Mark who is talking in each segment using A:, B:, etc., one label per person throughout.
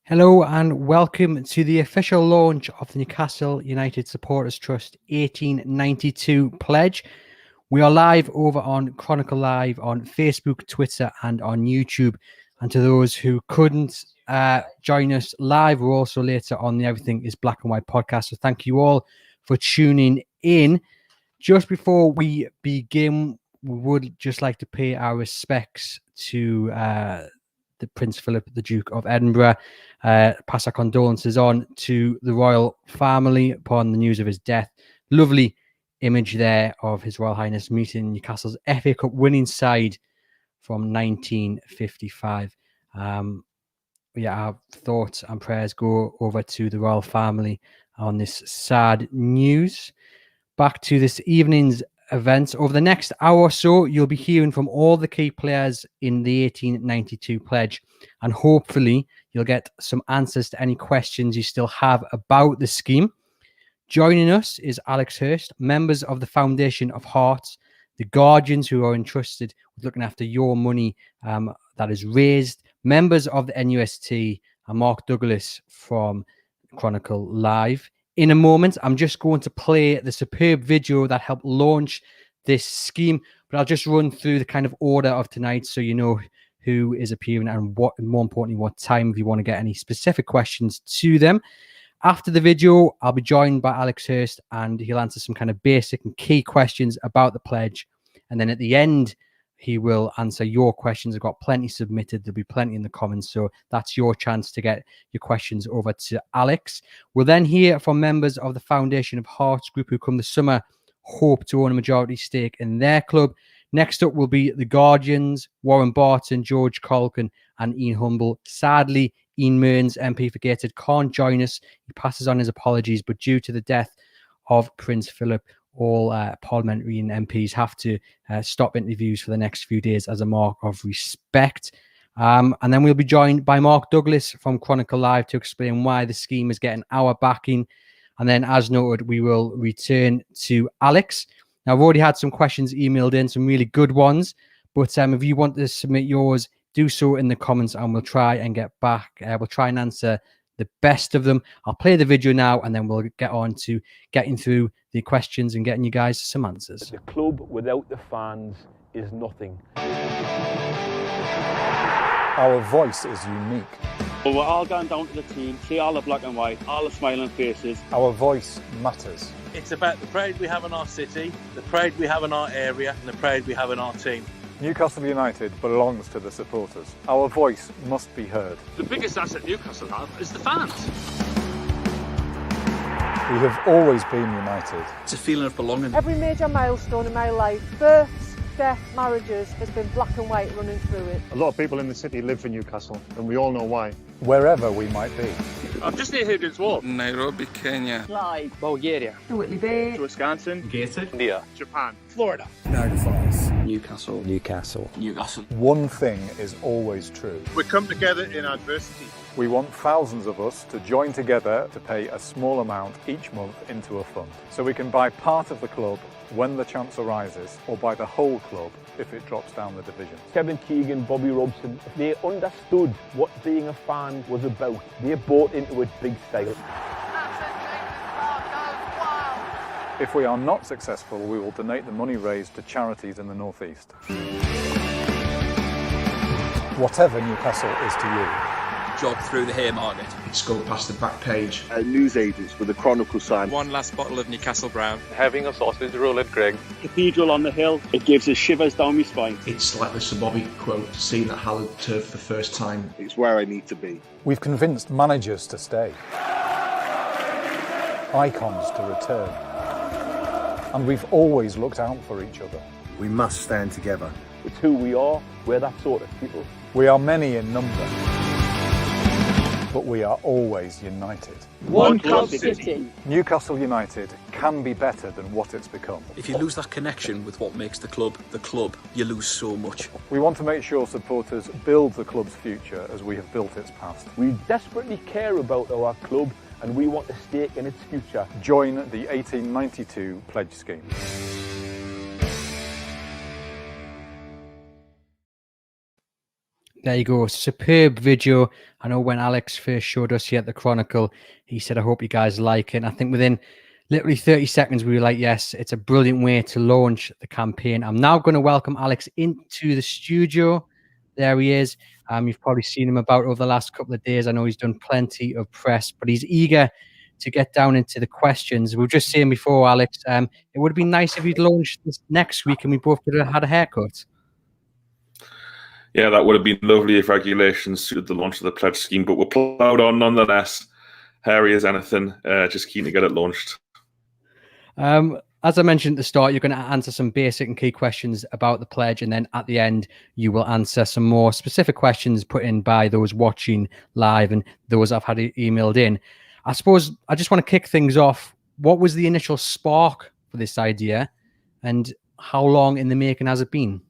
A: Hello and welcome to the official launch of the Newcastle United Supporters Trust 1892 pledge. We are live over on Chronicle Live on Facebook, Twitter and on YouTube. And to those who couldn't join us live, we're also later on the Everything is Black and White podcast. So thank you all for tuning in. Just before we begin, we would just like to pay our respects to the Prince Philip, the Duke of Edinburgh. Pass our condolences on to the royal family upon the news of his death. Lovely image there of His Royal Highness meeting Newcastle's FA Cup winning side from 1955. Our thoughts and prayers go over to the royal family on this sad news. Back to this evening's events. Over the next hour or so, you'll be hearing from all the key players in the 1892 pledge, and hopefully you'll get some answers to any questions you still have about the scheme. Joining us is Alex Hurst, members of the Foundation of Hearts, the guardians who are entrusted with looking after your money that is raised, members of the NUST, and Mark Douglas from Chronicle Live. In a moment, I'm just going to play the superb video that helped launch this scheme, but I'll just run through the kind of order of tonight so you know who is appearing and what, more importantly, what time if you want to get any specific questions to them. After the video, I'll be joined by Alex Hurst and he'll answer some kind of basic and key questions about the pledge. And then at the end, he will answer your questions. I've got plenty submitted. There'll be plenty in the comments. So that's your chance to get your questions over to Alex. We'll then hear from members of the Foundation of Hearts group who come this summer hope to own a majority stake in their club. Next up will be the Guardians, Warren Barton, George Colkin and Ian Humble. Sadly, Ian Mearns, MP for Gateshead, can't join us. He passes on his apologies, but due to the death of Prince Philip, all parliamentary and MPs have to stop interviews for the next few days as a mark of respect. And then we'll be joined by Mark Douglas from Chronicle Live to explain why the scheme is getting our backing. And then, as noted, we will return to Alex. Now, I've already had some questions emailed in, some really good ones. But if you want to submit yours, do so in the comments and we'll try and get back. We'll try and answer the best of them. I'll play the video now and then we'll get on to getting through the questions and getting you guys some answers.
B: The club without the fans is nothing.
C: Our voice is unique.
D: Well, we're all going down to the team, see all the black and white, all the smiling faces.
C: Our voice matters.
E: It's about the pride we have in our city, the pride we have in our area and the pride we have in our team.
C: Newcastle United belongs to the supporters. Our voice must be heard.
F: The biggest asset Newcastle have is the fans.
C: We have always been united.
F: It's a feeling of belonging.
G: Every major milestone in my life, births, deaths, marriages, has been black and white running through it.
H: A lot of people in the city live for Newcastle, and we all know why.
C: Wherever we might be.
F: I'm just near Hayden's Wall.
I: Nairobi, Kenya.
D: Clyde, Bulgaria,
G: Whitley Bay,
F: Wisconsin,
H: Gateshead,
F: India,
H: Japan,
F: Florida,
C: Niagara Falls.
D: Newcastle.
F: Newcastle.
C: One thing is always true.
H: We come together in adversity.
C: We want thousands of us to join together to pay a small amount each month into a fund, so we can buy part of the club when the chance arises, or buy the whole club if it drops down the divisions.
B: Kevin Keegan, Bobby Robson, if they understood what being a fan was about, they bought into it big style.
C: If we are not successful, we will donate the money raised to charities in the North East. Whatever Newcastle is to you.
I: Jog through the Haymarket.
J: Scroll past the back page.
B: Newsagents with a Chronicle sign.
I: One last bottle of Newcastle Brown.
E: Having a sausage roll at Greg.
D: Cathedral on the hill, it gives us shivers down my spine.
J: It's like the Sir Bobby quote, seeing that hallowed turf for the first time.
B: It's where I need to be.
C: We've convinced managers to stay. Icons to return. And we've always looked out for each other.
K: We must stand together.
B: It's who we are, we're that sort of people.
C: We are many in number, but we are always united.
G: One Club City.
C: Newcastle United can be better than what it's become.
I: If you lose that connection with what makes the club, you lose so much.
C: We want to make sure supporters build the club's future as we have built its past.
B: We desperately care about our club and we want a stake in its future.
C: Join the 1892 pledge scheme.
A: There you go. Superb video. I know when Alex first showed us here at the Chronicle, he said, I hope you guys like it. And I think within literally 30 seconds, we were like, yes, it's a brilliant way to launch the campaign. I'm now going to welcome Alex into the studio. There he is. You've probably seen him about over the last couple of days. I know he's done plenty of press, but he's eager to get down into the questions. We were just saying before, Alex, it would have been nice if you'd launched this next week and we both could have had a haircut.
L: Yeah, that would have been lovely if regulations suited the launch of the pledge scheme, but we're ploughed on nonetheless. Hairy as anything, just keen to get it launched.
A: As I mentioned at the start, you're going to answer some basic and key questions about the pledge, and then at the end, you will answer some more specific questions put in by those watching live and those I've had emailed in. I suppose I just want to kick things off. What was the initial spark for this idea, and how long in the making has it been?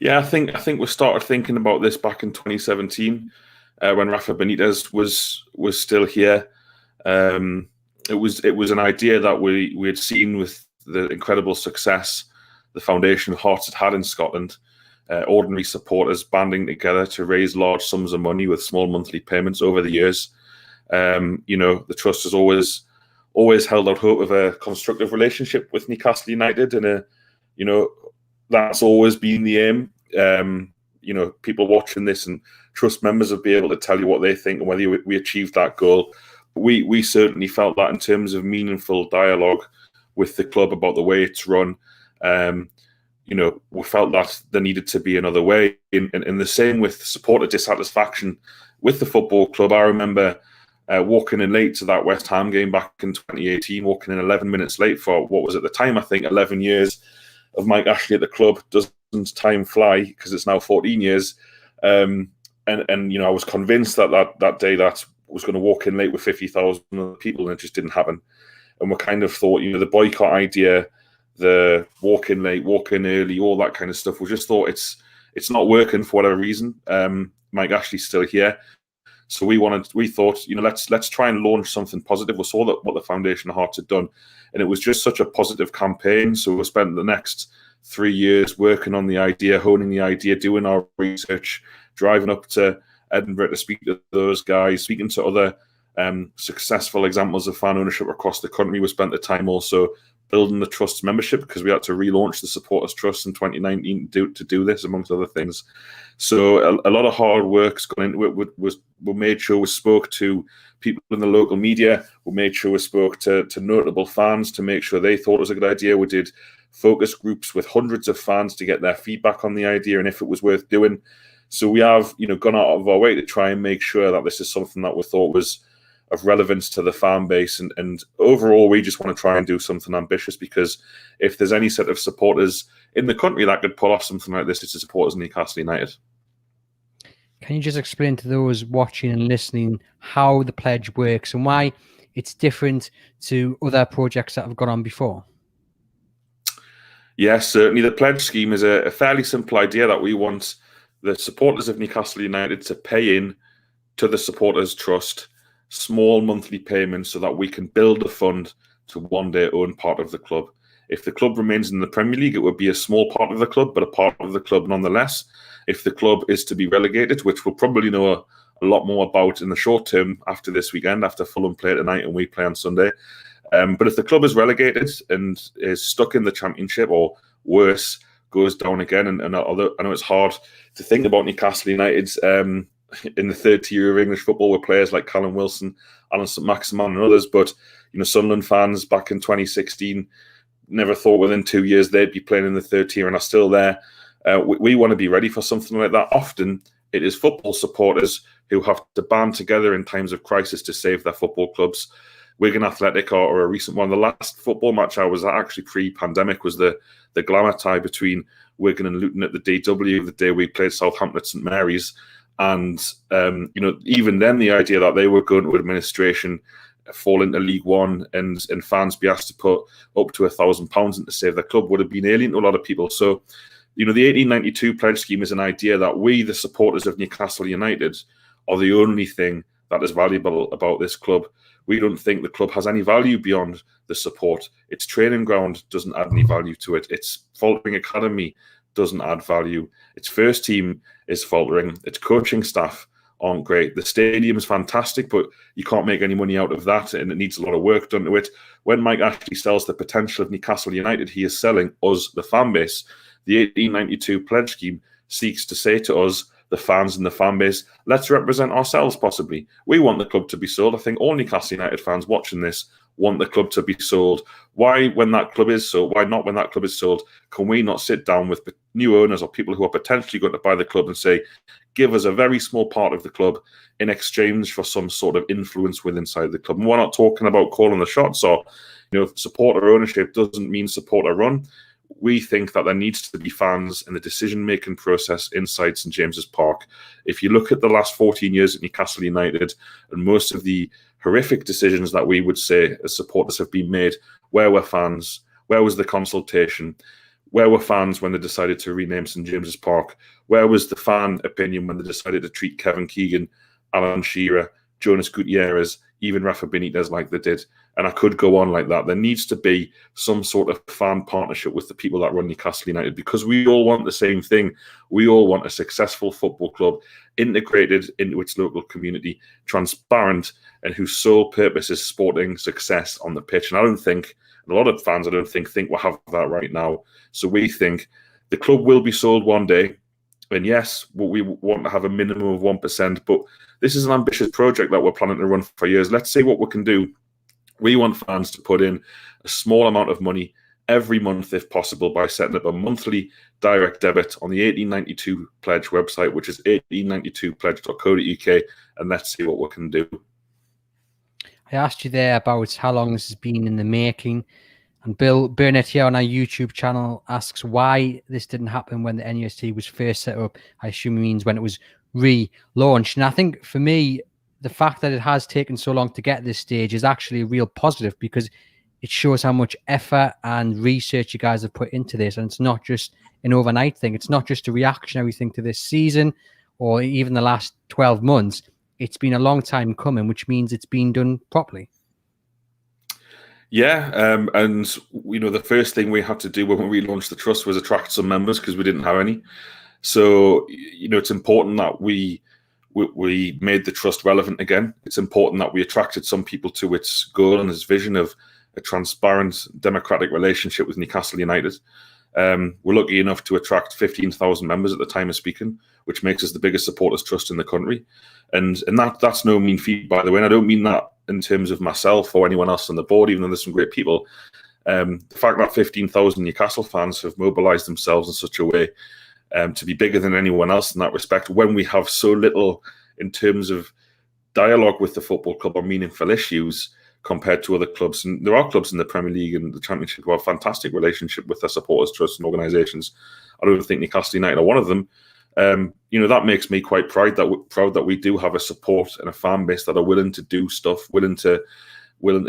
L: Yeah, I think we started thinking about this back in 2017 when Rafa Benitez was still here. It was an idea that we had seen with the incredible success the Foundation of Hearts had in Scotland. Ordinary supporters banding together to raise large sums of money with small monthly payments over the years. The trust has always held out hope of a constructive relationship with Newcastle United, and that's always been the aim. People watching this and trust members will be able to tell you what they think and whether we achieved that goal. We certainly felt that in terms of meaningful dialogue with the club about the way it's run. We felt that there needed to be another way. In the same with supporter dissatisfaction with the football club. I remember walking in late to that West Ham game back in 2018, walking in 11 minutes late for what was at the time, I think, 11 years of Mike Ashley at the club. Doesn't time fly, because it's now 14 years. And I was convinced that day that I was going to walk in late with 50,000 people, and it just didn't happen. And we kind of thought, the boycott idea, the walk in late, walk in early, all that kind of stuff, we just thought it's not working for whatever reason. Mike Ashley's still here. So we thought, let's try and launch something positive. We saw that what the Foundation of Hearts had done, and it was just such a positive campaign. So we spent the next 3 years working on the idea, honing the idea, doing our research, driving up to Edinburgh to speak to those guys, speaking to other successful examples of fan ownership across the country. We spent the time also building the Trust's membership, because we had to relaunch the Supporters Trust in 2019 to do this, amongst other things. So a lot of hard work's gone into it. We made sure we spoke to people in the local media. We made sure we spoke to notable fans to make sure they thought it was a good idea. We did focus groups with hundreds of fans to get their feedback on the idea and if it was worth doing. So we have, gone out of our way to try and make sure that this is something that we thought was of relevance to the fan base. And overall, we just want to try and do something ambitious, because if there's any set of supporters in the country that could pull off something like this, it's the supporters of Newcastle United.
A: Can you just explain to those watching and listening how the pledge works and why it's different to other projects that have gone on before?
L: Yes, certainly. The pledge scheme is a fairly simple idea that we want the supporters of Newcastle United to pay in to the Supporters Trust small monthly payments so that we can build a fund to one day own part of the club. If the club remains in the Premier League, it would be a small part of the club, but a part of the club nonetheless. If the club is to be relegated, which we'll probably know a lot more about in the short term after this weekend, after Fulham play tonight and we play on Sunday. But if the club is relegated and is stuck in the Championship, or worse, goes down again, and although I know it's hard to think about Newcastle United in the third tier of English football with players like Callum Wilson, Alan St. Maximan and others, but Sunderland fans back in 2016 never thought within 2 years they'd be playing in the third tier and are still there. We want to be ready for something like that. Often it is football supporters who have to band together in times of crisis to save their football clubs. Wigan Athletic are a recent one. The last football match I was at, actually pre-pandemic, was the glamour tie between Wigan and Luton at the DW, the day we played Southampton at St Mary's. And, even then, the idea that they were going to administration, fall into League One, and fans be asked to put up to £1,000 in to save their club would have been alien to a lot of people. So, the 1892 pledge scheme is an idea that we, the supporters of Newcastle United, are the only thing that is valuable about this club. We don't think the club has any value beyond the support. Its training ground doesn't add any value to it. Its faltering academy doesn't add value. Its first team is faltering. Its coaching staff aren't great. The stadium is fantastic, but you can't make any money out of that, and it needs a lot of work done to it. When Mike Ashley sells the potential of Newcastle United, he is selling us, the fan base. The 1892 pledge scheme seeks to say to us, the fans and the fan base, let's represent ourselves possibly. We want the club to be sold. I think all Newcastle United fans watching this want the club to be sold. Why, when that club is sold, why not when that club is sold, can we not sit down with new owners or people who are potentially going to buy the club and say, give us a very small part of the club in exchange for some sort of influence within inside the club? And we're not talking about calling the shots or, supporter ownership doesn't mean supporter run. We think that there needs to be fans in the decision-making process inside St James's Park. If you look at the last 14 years at Newcastle United and most of the horrific decisions that we would say as supporters have been made, where were fans? Where was the consultation? Where were fans when they decided to rename St James's Park? Where was the fan opinion when they decided to treat Kevin Keegan, Alan Shearer, Jonas Gutierrez, even Rafa Benitez like they did? And I could go on like that. There needs to be some sort of fan partnership with the people that run Newcastle United, because we all want the same thing. We all want a successful football club, integrated into its local community, transparent, and whose sole purpose is sporting success on the pitch. And I don't think, and a lot of fans, I don't think we'll have that right now. So we think the club will be sold one day. And yes, we want to have a minimum of 1%, but this is an ambitious project that we're planning to run for years. Let's see what we can do. We want fans to put in a small amount of money every month, if possible, by setting up a monthly direct debit on the 1892 Pledge website, which is 1892pledge.co.uk, and let's see what we can do.
A: I asked you there about how long this has been in the making, and Bill Burnett here on our YouTube channel asks why this didn't happen when the NUST was first set up. I assume he means when it was relaunched. And I think for me, the fact that it has taken so long to get this stage is actually a real positive, because it shows how much effort and research you guys have put into this. And it's not just an overnight thing. It's not just a reactionary thing to this season or even the last 12 months. It's been a long time coming, which means it's been done properly.
L: Yeah, and the first thing we had to do when we relaunched the trust was attract some members, because we didn't have any. So it's important that we made the trust relevant again. It's important that we attracted some people to its goal and its vision of a transparent, democratic relationship with Newcastle United. We're lucky enough to attract 15,000 members at the time of speaking, which makes us the biggest supporters trust in the country. And that's no mean feat, by the way. And I don't mean that in terms of myself or anyone else on the board, even though there's some great people. The fact that 15,000 Newcastle fans have mobilised themselves in such a way to be bigger than anyone else in that respect, when we have so little in terms of dialogue with the football club on meaningful issues compared to other clubs. And there are clubs in the Premier League and the Championship who have a fantastic relationship with their supporters, trusts and organisations. I don't think Newcastle United are one of them. That makes me quite proud that we do have a support and a fan base that are willing to do stuff, willing to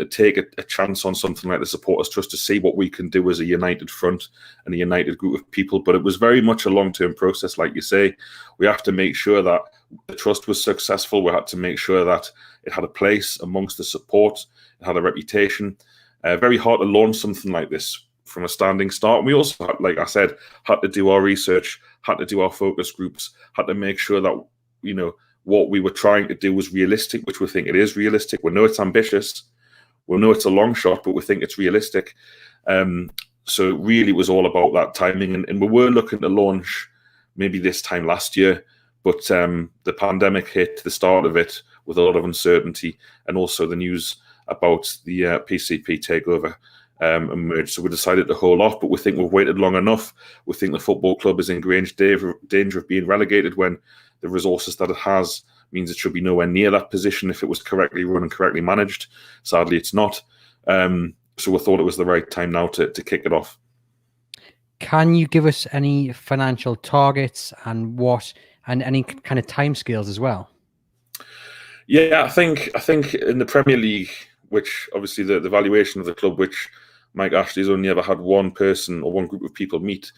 L: take a chance on something like the Supporters Trust to see what we can do as a united front and a united group of people. But it was very much a long-term process, like you say. We have to make sure that the trust was successful. We had to make sure that it had a place amongst the support, it had a reputation. Very hard to launch something like this from a standing start. And we also, like I said, had to do our research, had to do our focus groups, had to make sure that, what we were trying to do was realistic, which we think it is realistic. We know it's ambitious. We know it's a long shot, but we think it's realistic. So it really was all about that timing. And we were looking to launch maybe this time last year, but the pandemic hit the start of it with a lot of uncertainty, and also the news about the PCP takeover emerged. So we decided to hold off, but we think we've waited long enough. We think the football club is in great danger of being relegated when the resources that it has means it should be nowhere near that position if it was correctly run and correctly managed. Sadly, it's not. So we thought it was the right time now to kick it off.
A: Can you give us any financial targets and any kind of timescales as well?
L: Yeah, I think in the Premier League, which obviously the valuation of the club, which Mike Ashley's only ever had one person or one group of people meet,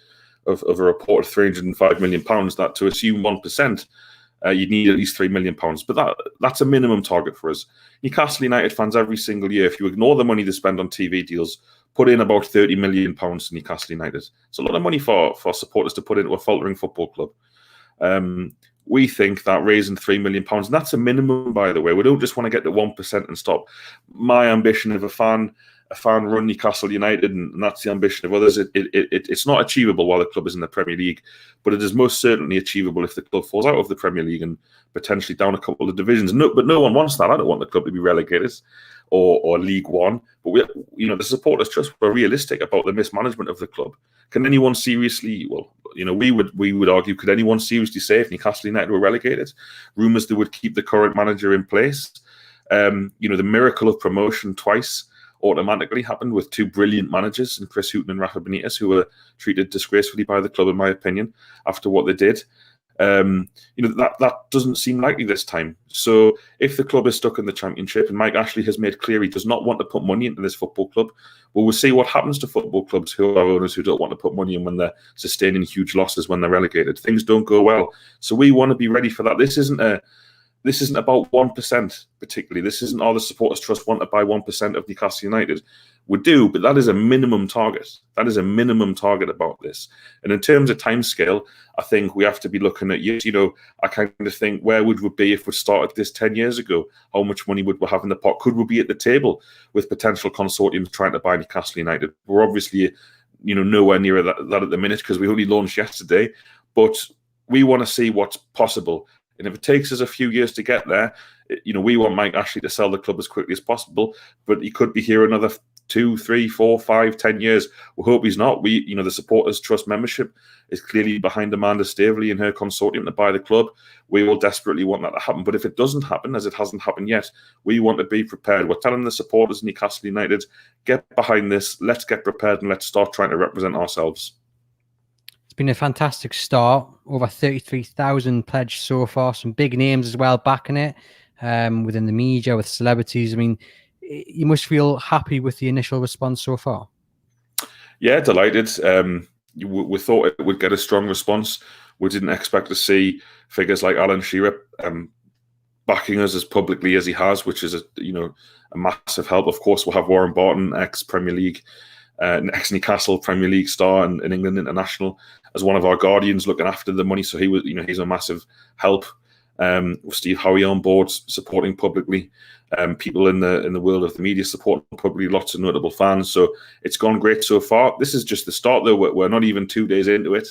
L: of a report of £305 million, that to assume 1%, you need at least £3 million. But that's a minimum target for us. Newcastle United fans every single year, if you ignore the money they spend on TV deals, put in about £30 million to Newcastle United. It's a lot of money for supporters to put into a faltering football club. We think that raising £3 million, and that's a minimum, by the way. We don't just want to get to 1% and stop. My ambition of a fan run Newcastle United, and that's the ambition of others. It's not achievable while the club is in the Premier League, but it is most certainly achievable if the club falls out of the Premier League and potentially down a couple of divisions. But no one wants that. I don't want the club to be relegated or League One. But the Supporters Trust, we're realistic about the mismanagement of the club. Can anyone seriously? Well, we would argue. Could anyone seriously say if Newcastle United were relegated? Rumours they would keep the current manager in place. The miracle of promotion twice automatically happened with two brilliant managers in Chris Hughton and Rafa Benitez, who were treated disgracefully by the club, in my opinion, after what they did. That doesn't seem likely this time. So if the club is stuck in the Championship, and Mike Ashley has made clear he does not want to put money into this football club, well, we'll see what happens to football clubs who are owners who don't want to put money in when they're sustaining huge losses when they're relegated. Things don't go well. So we want to be ready for that. This isn't about 1%, particularly. This isn't the Supporters Trust want to buy 1% of Newcastle United. We do, but that is a minimum target. That is a minimum target about this. And in terms of timescale, I think we have to be looking at years. I kind of think, where would we be if we started this 10 years ago? How much money would we have in the pot? Could we be at the table with potential consortiums trying to buy Newcastle United? We're obviously, nowhere near that at the minute because we only launched yesterday. But we want to see what's possible. And if it takes us a few years to get there, we want Mike Ashley to sell the club as quickly as possible. But he could be here another 2, 3, 4, 5, 10 years. We hope he's not. The Supporters Trust membership is clearly behind Amanda Staveley and her consortium to buy the club. We will desperately want that to happen. But if it doesn't happen, as it hasn't happened yet, we want to be prepared. We're telling the supporters of Newcastle United, get behind this, let's get prepared and let's start trying to represent ourselves.
A: It's been a fantastic start. Over 33,000 pledged so far. Some big names as well backing it within the media, with celebrities. I mean, you must feel happy with the initial response so far. Yeah,
L: delighted. We thought it would get a strong response. We didn't expect to see figures like Alan Shearer backing us as publicly as he has, which is a massive help. Of course, we'll have Warren Barton, ex-Premier League, ex-Newcastle Premier League star and England international, as one of our guardians looking after the money. So he's a massive help. With Steve Howie on board supporting publicly, people in the world of the media supporting publicly, lots of notable fans. So it's gone great so far. This is just the start, though. We're not even 2 days into it.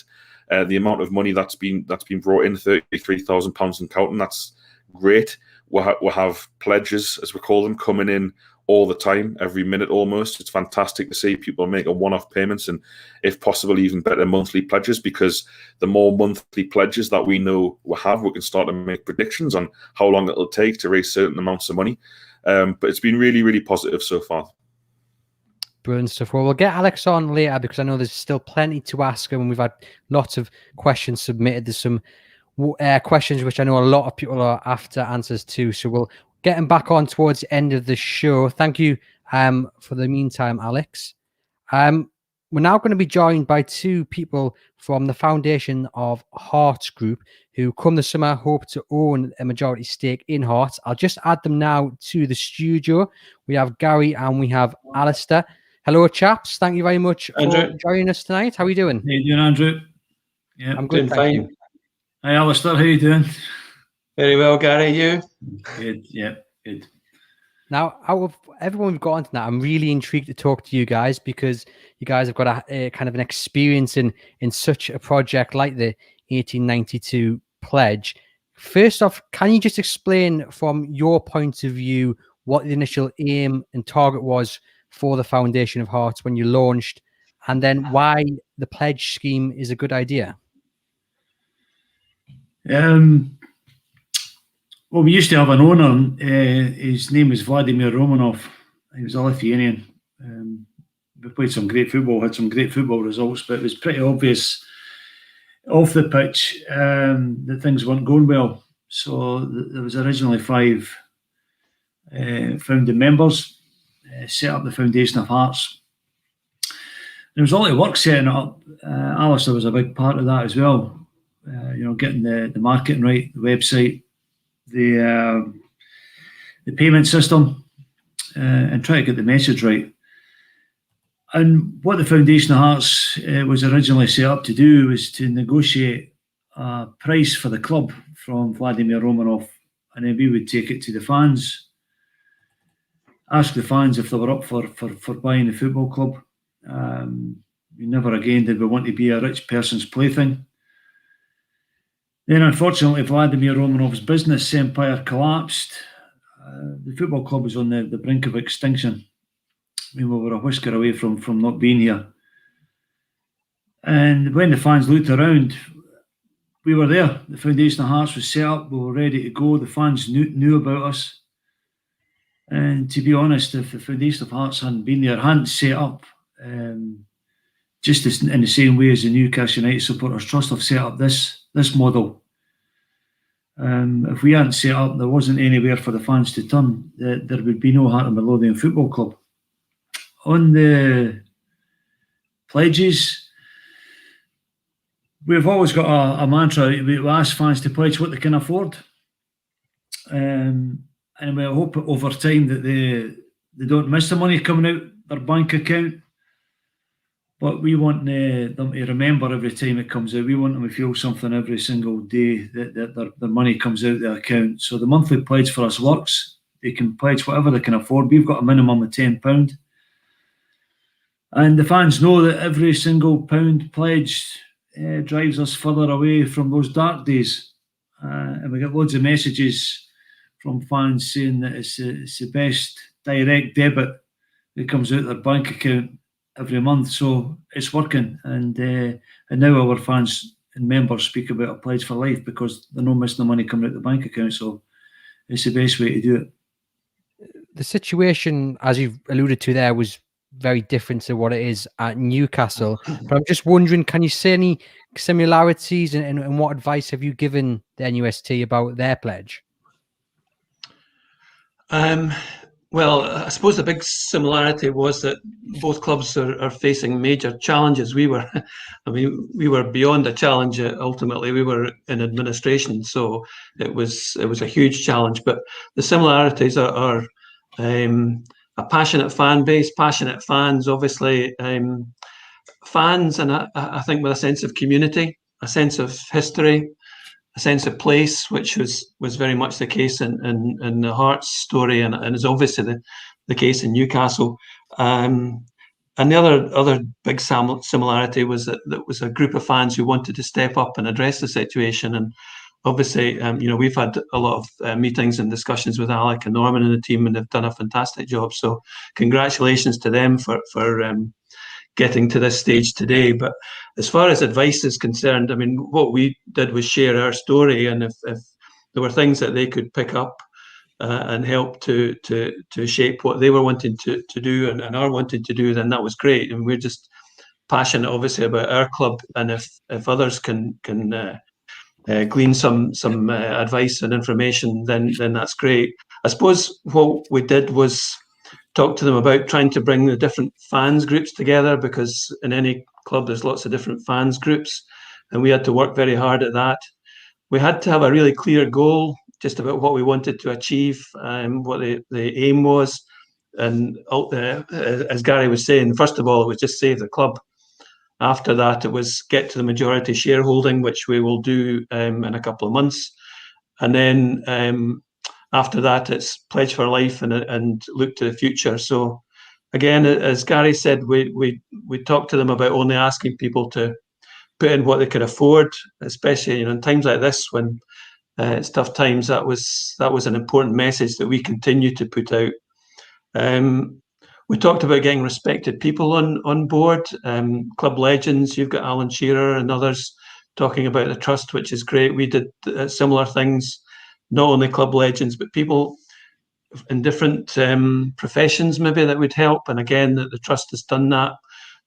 L: The amount of money that's been brought in, £33,000 and counting, that's great. We'll have pledges, as we call them, coming in all the time, every minute almost. It's fantastic to see people making one-off payments and, if possible, even better monthly pledges, because the more monthly pledges that we know we have, we can start to make predictions on how long it'll take to raise certain amounts of money. But it's been really, really positive so far.
A: Brilliant stuff. Well, we'll get Alex on later because I know there's still plenty to ask him. We've had lots of questions submitted. There's some questions which I know a lot of people are after answers to. So we'll get him back on towards the end of the show. Thank you for the meantime, Alex. We're now going to be joined by two people from the foundation of Hearts Group, who come the summer hope to own a majority stake in Hearts. I'll just add them now to the studio. We have Gary and we have Alistair. Hello, chaps. Thank you very much for joining us tonight. How are you doing?
M: How you doing, Andrew?
A: Yeah, I'm good, thank you.
M: Hi, Alistair. How you doing?
N: Very well, Gary. You?
M: Good. Yeah, good.
A: Now, out of everyone we've got on tonight, I'm really intrigued to talk to you guys because you guys have got a kind of an experience in such a project like the 1892 pledge. First off, can you just explain from your point of view what the initial aim and target was for the Foundation of Hearts when you launched, and then why the pledge scheme is a good idea?
M: Well, we used to have an owner. His name was Vladimir Romanov. He was a Lithuanian. We played some great football, had some great football results, but it was pretty obvious off the pitch that things weren't going well. So there was originally 5 founding members, set up the Foundation of Hearts. There was a lot of work setting it up. Alistair was a big part of that as well. Getting the marketing right, the website, the payment system, and try to get the message right. And what the Foundation of Hearts was originally set up to do was to negotiate a price for the club from Vladimir Romanov, and then we would take it to the fans, ask the fans if they were up for buying the football club. We never again did we want to be a rich person's plaything. Then, unfortunately, Vladimir Romanov's business empire collapsed. The football club was on the brink of extinction. We were a whisker away from not being here. And when the fans looked around, we were there. The Foundation of Hearts was set up. We were ready to go. The fans knew about us. And to be honest, if the Foundation of Hearts hadn't been there, hadn't set up, just in the same way as the Newcastle United Supporters Trust have set up this model, if we hadn't set up, there wasn't anywhere for the fans to turn. There would be no Heart of Midlothian Football Club. On the pledges, we've always got a mantra. We ask fans to pledge what they can afford. And we hope over time that they don't miss the money coming out their bank account. But we want them to remember every time it comes out. We want them to feel something every single day that their money comes out their account. So the monthly pledge for us works. They can pledge whatever they can afford. We've got a minimum of £10. And the fans know that every single pound pledged drives us further away from those dark days. And we get loads of messages from fans saying that it's the best direct debit that comes out their bank account every month. So it's working. And now our fans and members speak about a pledge for life because they're not missing the money coming out the bank account. So it's the best way to do it.
A: The situation, as you've alluded to there, was very different to what it is at Newcastle. But I'm just wondering, can you see any similarities and what advice have you given the NUST about their pledge?
N: Well, I suppose the big similarity was that both clubs are facing major challenges. We were beyond a challenge. Ultimately, we were in administration, so it was a huge challenge. But the similarities are a passionate fan base, passionate fans, obviously, fans, and I think with a sense of community, a sense of history, a sense of place, which was very much the case in the Hearts story, and is obviously the case in Newcastle. And the other big similarity was that there was a group of fans who wanted to step up and address the situation. And obviously, we've had a lot of meetings and discussions with Alec and Norman and the team, and they've done a fantastic job. So congratulations to them for getting to this stage today. But as far as advice is concerned, I mean, what we did was share our story, and if there were things that they could pick up and help to shape what they were wanting to do and are wanting to do, then that was great. And we're just passionate, obviously, about our club, and if others can glean some advice and information, then that's great. I suppose what we did was talk to them about trying to bring the different fans groups together, because in any club there's lots of different fans groups, and we had to work very hard at that. We had to have a really clear goal just about what we wanted to achieve, what the aim was. And as Gary was saying, first of all, it was just save the club. After that, it was get to the majority shareholding, which we will do in a couple of months. And then after that, it's pledge for life and look to the future. So again, as Gary said, we talked to them about only asking people to put in what they could afford, especially in times like this when it's tough times. That was an important message that we continue to put out. We talked about getting respected people on board, club legends. You've got Alan Shearer and others talking about the trust, which is great. We did similar things, not only club legends, but people in different professions maybe that would help. And again, the trust has done that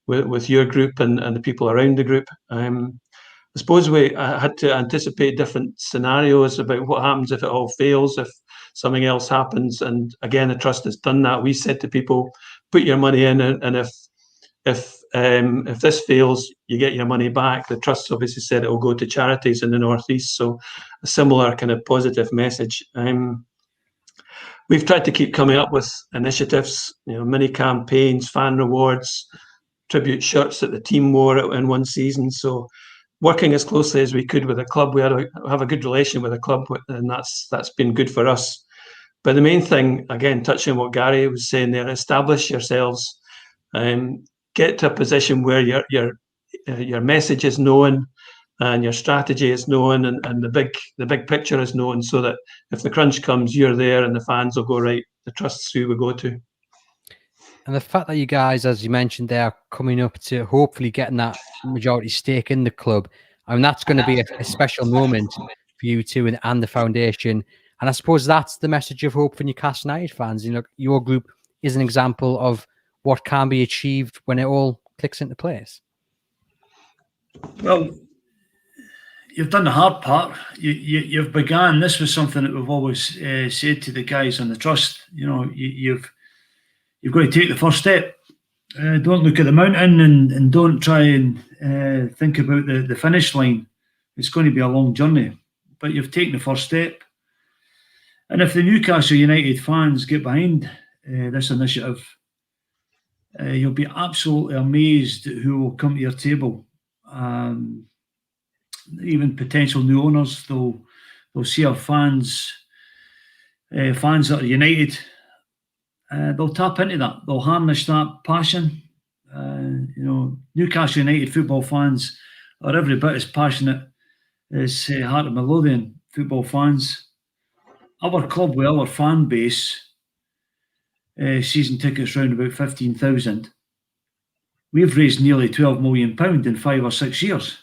N: with your group and the people around the group. I suppose we had to anticipate different scenarios about what happens if it all fails, if something else happens. And again, the trust has done that. We said to people, put your money in, and if this fails, you get your money back. The trust obviously said it will go to charities in the Northeast, so a similar kind of positive message. We've tried to keep coming up with initiatives, mini campaigns, fan rewards, tribute shirts that the team wore in one season. So working as closely as we could with the club, we have a good relation with the club, and that's been good for us. But the main thing, again, touching on what Gary was saying there, establish yourselves, get to a position where your message is known and your strategy is known, and the big picture is known, so that if the crunch comes, you're there and the fans will go, right, the trust's who we go to.
A: And the fact that you guys, as you mentioned, they are coming up to hopefully getting that majority stake in the club, I mean, that's going to be a special moment for you two and the foundation. And I suppose that's the message of hope for Newcastle United fans. You know, your group is an example of what can be achieved when it all clicks into place.
M: Well, you've done the hard part. You've begun. This was something that we've always said to the guys on the trust. You know, you've got to take the first step. Don't look at the mountain and don't try and think about the finish line. It's going to be a long journey, but you've taken the first step. And if the Newcastle United fans get behind this initiative, you'll be absolutely amazed at who will come to your table. Even potential new owners, they'll see our fans that are united. They'll tap into that. They'll harness that passion. You know, Newcastle United football fans are every bit as passionate as Heart of Midlothian football fans. Our club with our fan base, season tickets round about 15,000. We've raised nearly £12 million in 5 or 6 years.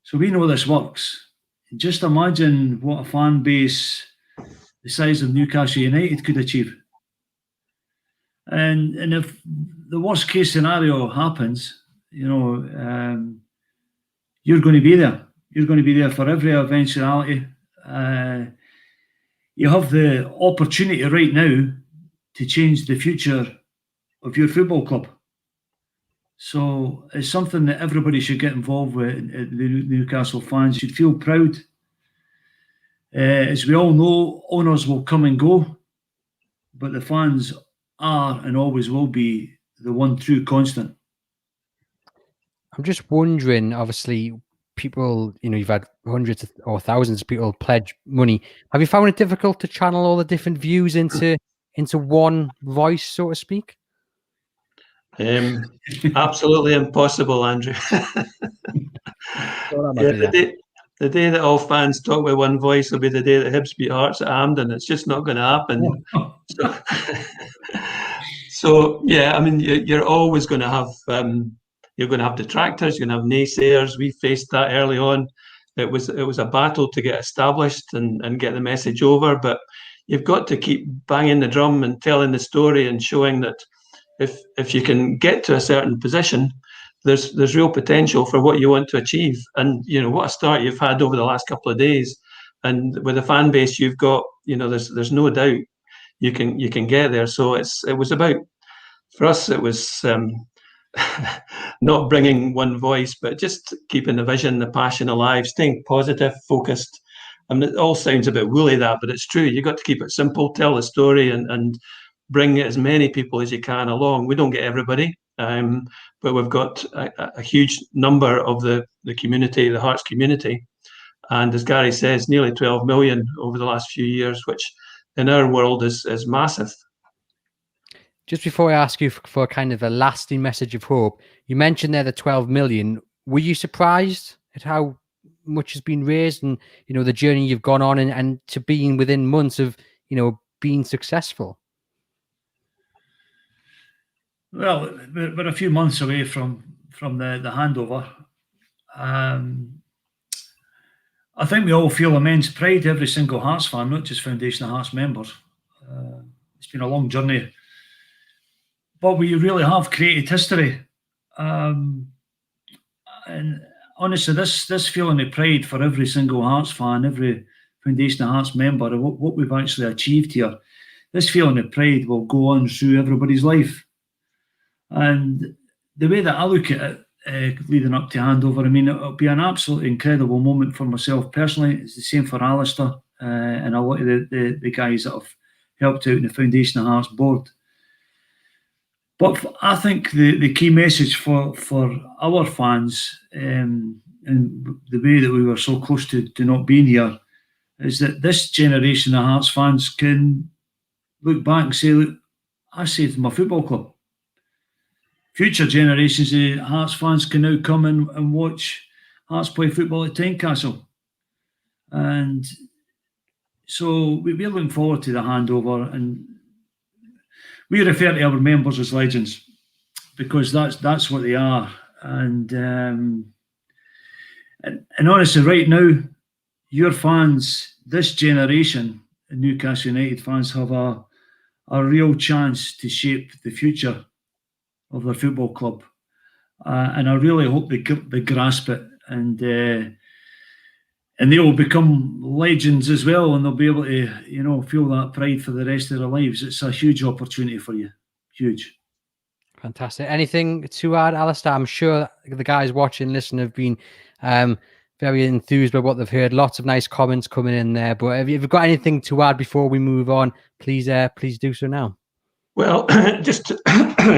M: So we know this works. Just imagine what a fan base the size of Newcastle United could achieve. And if the worst case scenario happens, you know, you're going to be there. You're going to be there for every eventuality. You have the opportunity right now to change the future of your football club. So it's something that everybody should get involved with. The Newcastle fans should feel proud. As we all know, owners will come and go, but the fans are and always will be the one true constant.
A: I'm just wondering, obviously, people, you know, you've had hundreds or thousands of people pledge money. Have you found it difficult to channel all the different views into one voice, so to speak?
N: Absolutely impossible, Andrew. The day that all fans talk with one voice will be the day that Hibs beat Hearts at Hampden. It's just not going to happen. So yeah, I mean, you're always going to have you're going to have detractors, you're going to have naysayers. We faced that early on. It was a battle to get established and get the message over, but you've got to keep banging the drum and telling the story and showing that if you can get to a certain position, there's real potential for what you want to achieve. And you know, what a start you've had over the last couple of days, and with the fan base you've got, you know, there's no doubt you can get there. So it was about, for us, it was not bringing one voice, but just keeping the vision, the passion alive, staying positive, focused. I mean, it all sounds a bit woolly, that, but it's true. You've got to keep it simple, tell the story, and bring as many people as you can along. We don't get everybody, but we've got a huge number of the community, the Hearts community. And as Gary says, nearly 12 million over the last few years, which in our world is massive.
A: Just before I ask you for kind of a lasting message of hope, you mentioned there the 12 million. Were you surprised at how much has been raised and, you know, the journey you've gone on and to being within months of, you know, being successful?
M: Well, we're a few months away from the handover. I think we all feel immense pride, every single Hearts fan, not just Foundation of Hearts members. It's been a long journey, but we really have created history. And honestly, this feeling of pride for every single Hearts fan, every Foundation of Hearts member, of what we've actually achieved here, this feeling of pride will go on through everybody's life. And the way that I look at it, leading up to handover, I mean, it'll be an absolutely incredible moment for myself personally. It's the same for Alistair and a lot of the guys that have helped out in the Foundation of Hearts board. But I think the key message for our fans, and the way that we were so close to not being here, is that this generation of Hearts fans can look back and say, look, I saved my football club. Future generations of Hearts fans can now come and watch Hearts play football at Tynecastle. And so we're looking forward to the handover, and we refer to our members as legends because that's what they are. And honestly, right now, your fans, this generation, Newcastle United fans, have a real chance to shape the future of their football club. And I really hope they grasp it, and they will become legends as well, and they'll be able to, feel that pride for the rest of their lives. It's a huge opportunity for you. Huge.
A: Fantastic. Anything to add, Alistair? I'm sure the guys watching, listening have been very enthused by what they've heard. Lots of nice comments coming in there. But if you've got anything to add before we move on, please do so now.
N: Well, just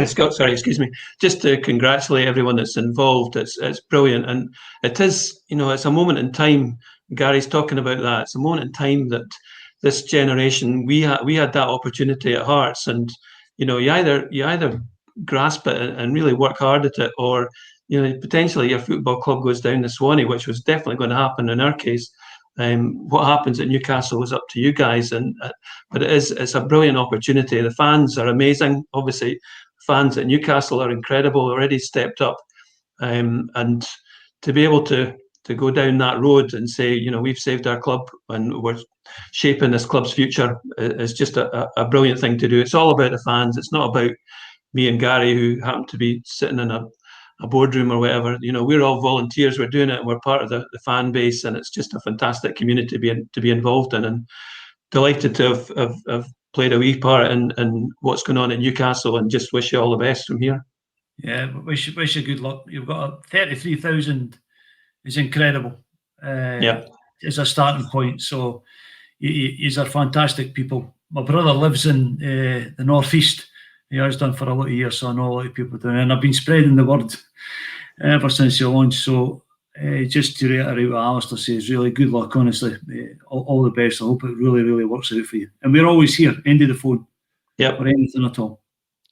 N: Scott, sorry, excuse me. Just to congratulate everyone that's involved. It's brilliant, and it is, it's a moment in time. Gary's talking about that. It's a moment in time that this generation we had that opportunity at Hearts, and you either grasp it and really work hard at it, or potentially your football club goes down the Swanee, which was definitely going to happen in our case. What happens at Newcastle is up to you guys, but it's a brilliant opportunity. The fans are amazing. Obviously, fans at Newcastle are incredible. Already stepped up, and to be able to go down that road and say, we've saved our club and we're shaping this club's future is just a brilliant thing to do. It's all about the fans. It's not about me and Gary, who happen to be sitting in a boardroom or whatever. We're all volunteers. We're doing it. And we're part of the fan base, and it's just a fantastic community to be involved in. And delighted to have played a wee part in what's going on at Newcastle, and just wish you all the best from here.
M: Yeah, wish you good luck. You've got 33,000 is incredible. As a starting point. So these are fantastic people. My brother lives in the northeast. He has done for a lot of years, so I know a lot of people doing it. And I've been spreading the word ever since the launch. So just to reiterate what Alistair says, really good luck, honestly. All the best. I hope it really, really works out for you. And we're always here, end of the phone.
N: Yeah.
M: For anything at all.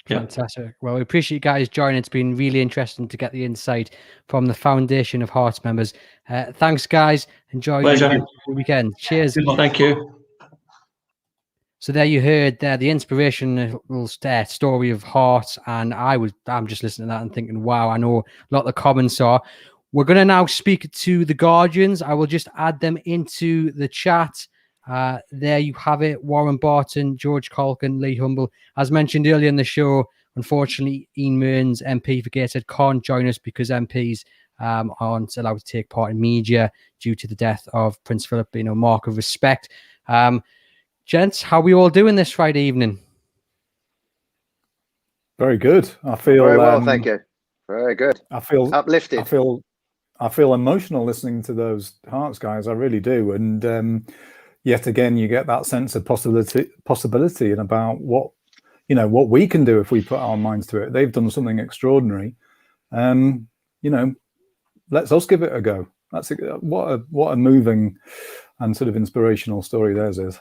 A: Fantastic. Well, we appreciate you guys joining. It's been really interesting to get the insight from the Foundation of Hearts members. Thanks, guys. Enjoy your weekend. Cheers.
N: Thank you.
A: So there you heard the inspirational story of Hearts, and I'm just listening to that and thinking, wow, I know a lot of the comments are. We're going to now speak to the Guardians. I will just add them into the chat. There you have it. Warren Barton, George Colkin, Lee Humble. As mentioned earlier in the show, unfortunately, Ian Mearns, MP for Gateshead, can't join us because MPs aren't allowed to take part in media due to the death of Prince Philip, being a mark of respect. Gents, how are we all doing this Friday evening?
C: Very good. I feel
O: very well, thank you. Very good.
C: I feel
O: uplifted.
C: I feel emotional listening to those Hearts guys. I really do. And yet again, you get that sense of possibility and about what we can do if we put our minds to it. They've done something extraordinary. Let's us give it a go. That's what a moving and sort of inspirational story theirs is.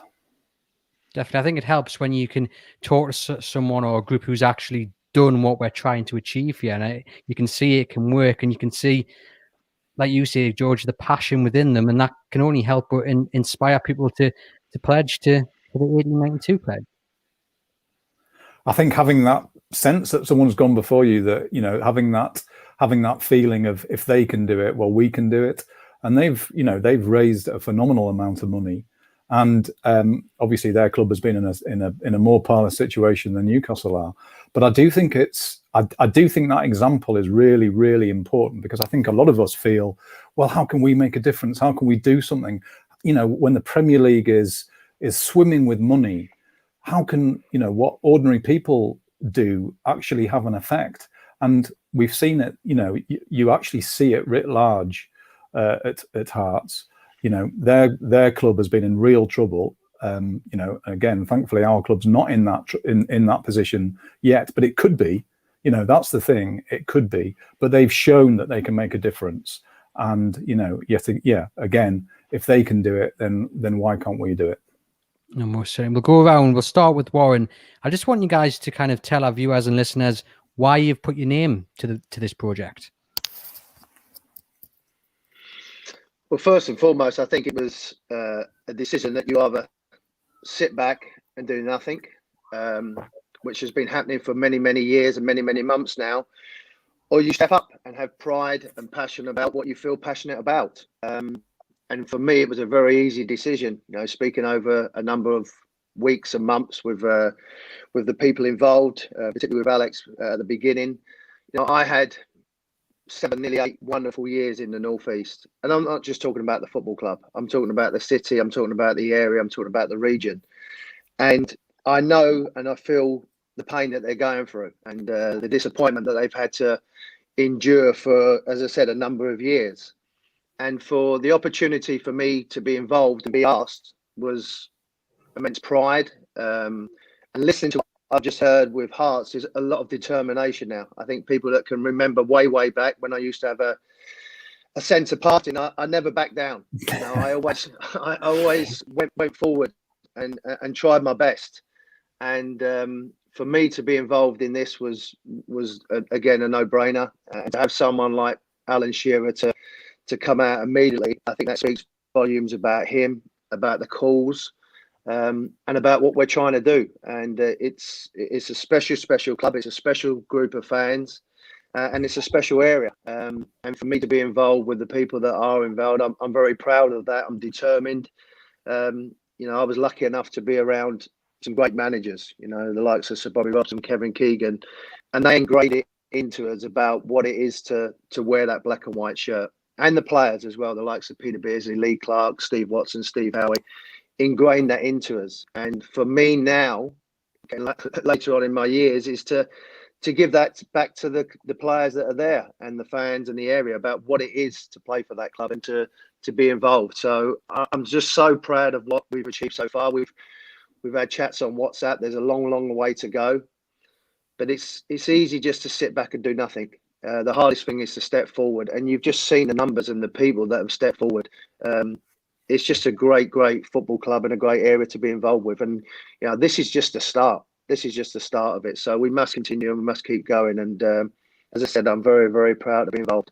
A: Definitely. I think it helps when you can talk to someone or a group who's actually done what we're trying to achieve here. And you can see it can work, and you can see, like you say, George, the passion within them, and that can only help but inspire people to pledge to the 1892 pledge.
C: I think having that sense that someone's gone before you, that having that feeling of if they can do it, well, we can do it. And they've raised a phenomenal amount of money. And obviously their club has been in a more parlous situation than Newcastle are. But I do think I do think that example is really, really important, because I think a lot of us feel, well, how can we make a difference? How can we do something? When the Premier League is swimming with money, how can what ordinary people do actually have an effect? And we've seen it. You actually see it writ large at Hearts. Their club has been in real trouble. Again, thankfully, our club's not in that position yet, but it could be.
P: You know, that's the thing. It could be, but they've shown that they can make a difference. And, you know, again, if they can do it, then why can't we do it?
A: No, most certainly. We'll go around. We'll start with Warren. I just want you guys to kind of tell our viewers and listeners why you've put your name to this project.
O: Well, first and foremost, I think it was a decision that you either sit back and do nothing, which has been happening for many, many years and many, many months now, or you step up and have pride and passion about what you feel passionate about. And for me, it was a very easy decision, you know, speaking over a number of weeks and months with the people involved, particularly with Alex at the beginning. You know, I had 7, nearly 8 wonderful years in the Northeast. And I'm not just talking about the football club. I'm talking about the city. I'm talking about the area. I'm talking about the region. And I know and I feel the pain that they're going through and the disappointment that they've had to endure for, as I said, a number of years. And for the opportunity for me to be involved and be asked was immense pride. And listening to what I've just heard with Hearts is a lot of determination now. I think people that can remember way back when I used to have a sense of parting, I never backed down. You know, I always went forward and tried my best. And for me to be involved in this was again a no-brainer. And to have someone like Alan Shearer to come out immediately, I think that speaks volumes about him, about the cause, and about what we're trying to do. And it's a special club. It's a special group of fans, and it's a special area. And for me to be involved with the people that are involved, I'm very proud of that. I'm determined. You know, I was lucky enough to be around some great managers, you know, the likes of Sir Bobby Robson, Kevin Keegan, and they ingrained it into us about what it is to wear that black and white shirt. And the players as well, the likes of Peter Beardsley, Lee Clark, Steve Watson, Steve Howie, ingrained that into us. And for me now, later on in my years, is to give that back to the players that are there and the fans in the area about what it is to play for that club and to be involved. So I'm just so proud of what we've achieved so far. We've had chats on WhatsApp. There's a long way to go, but it's easy just to sit back and do nothing. The hardest thing is to step forward, and you've just seen the numbers and the people that have stepped forward. It's just a great football club and a great area to be involved with. And you know, this is just the start. This is just the start of it. So we must continue and we must keep going. And as I said, I'm very proud to be involved.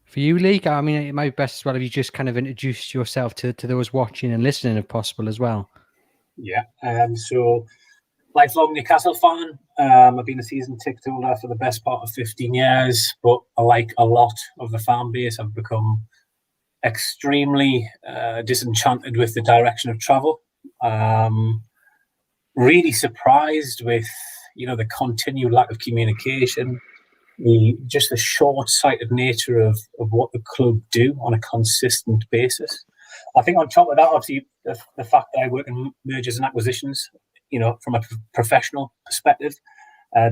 A: For you, Lee, I mean, it might be best as well if you just kind of introduce yourself to those watching and listening, if possible, as well.
Q: Yeah. So, lifelong Newcastle fan. I've been a season ticket holder for the best part of 15 years, but like a lot of the fan base, I've become extremely disenchanted with the direction of travel. Really surprised with, you know, the continued lack of communication, the short-sighted nature of what the club do on a consistent basis. I think on top of that, obviously, the fact that I work in mergers and acquisitions, you know, from a professional perspective,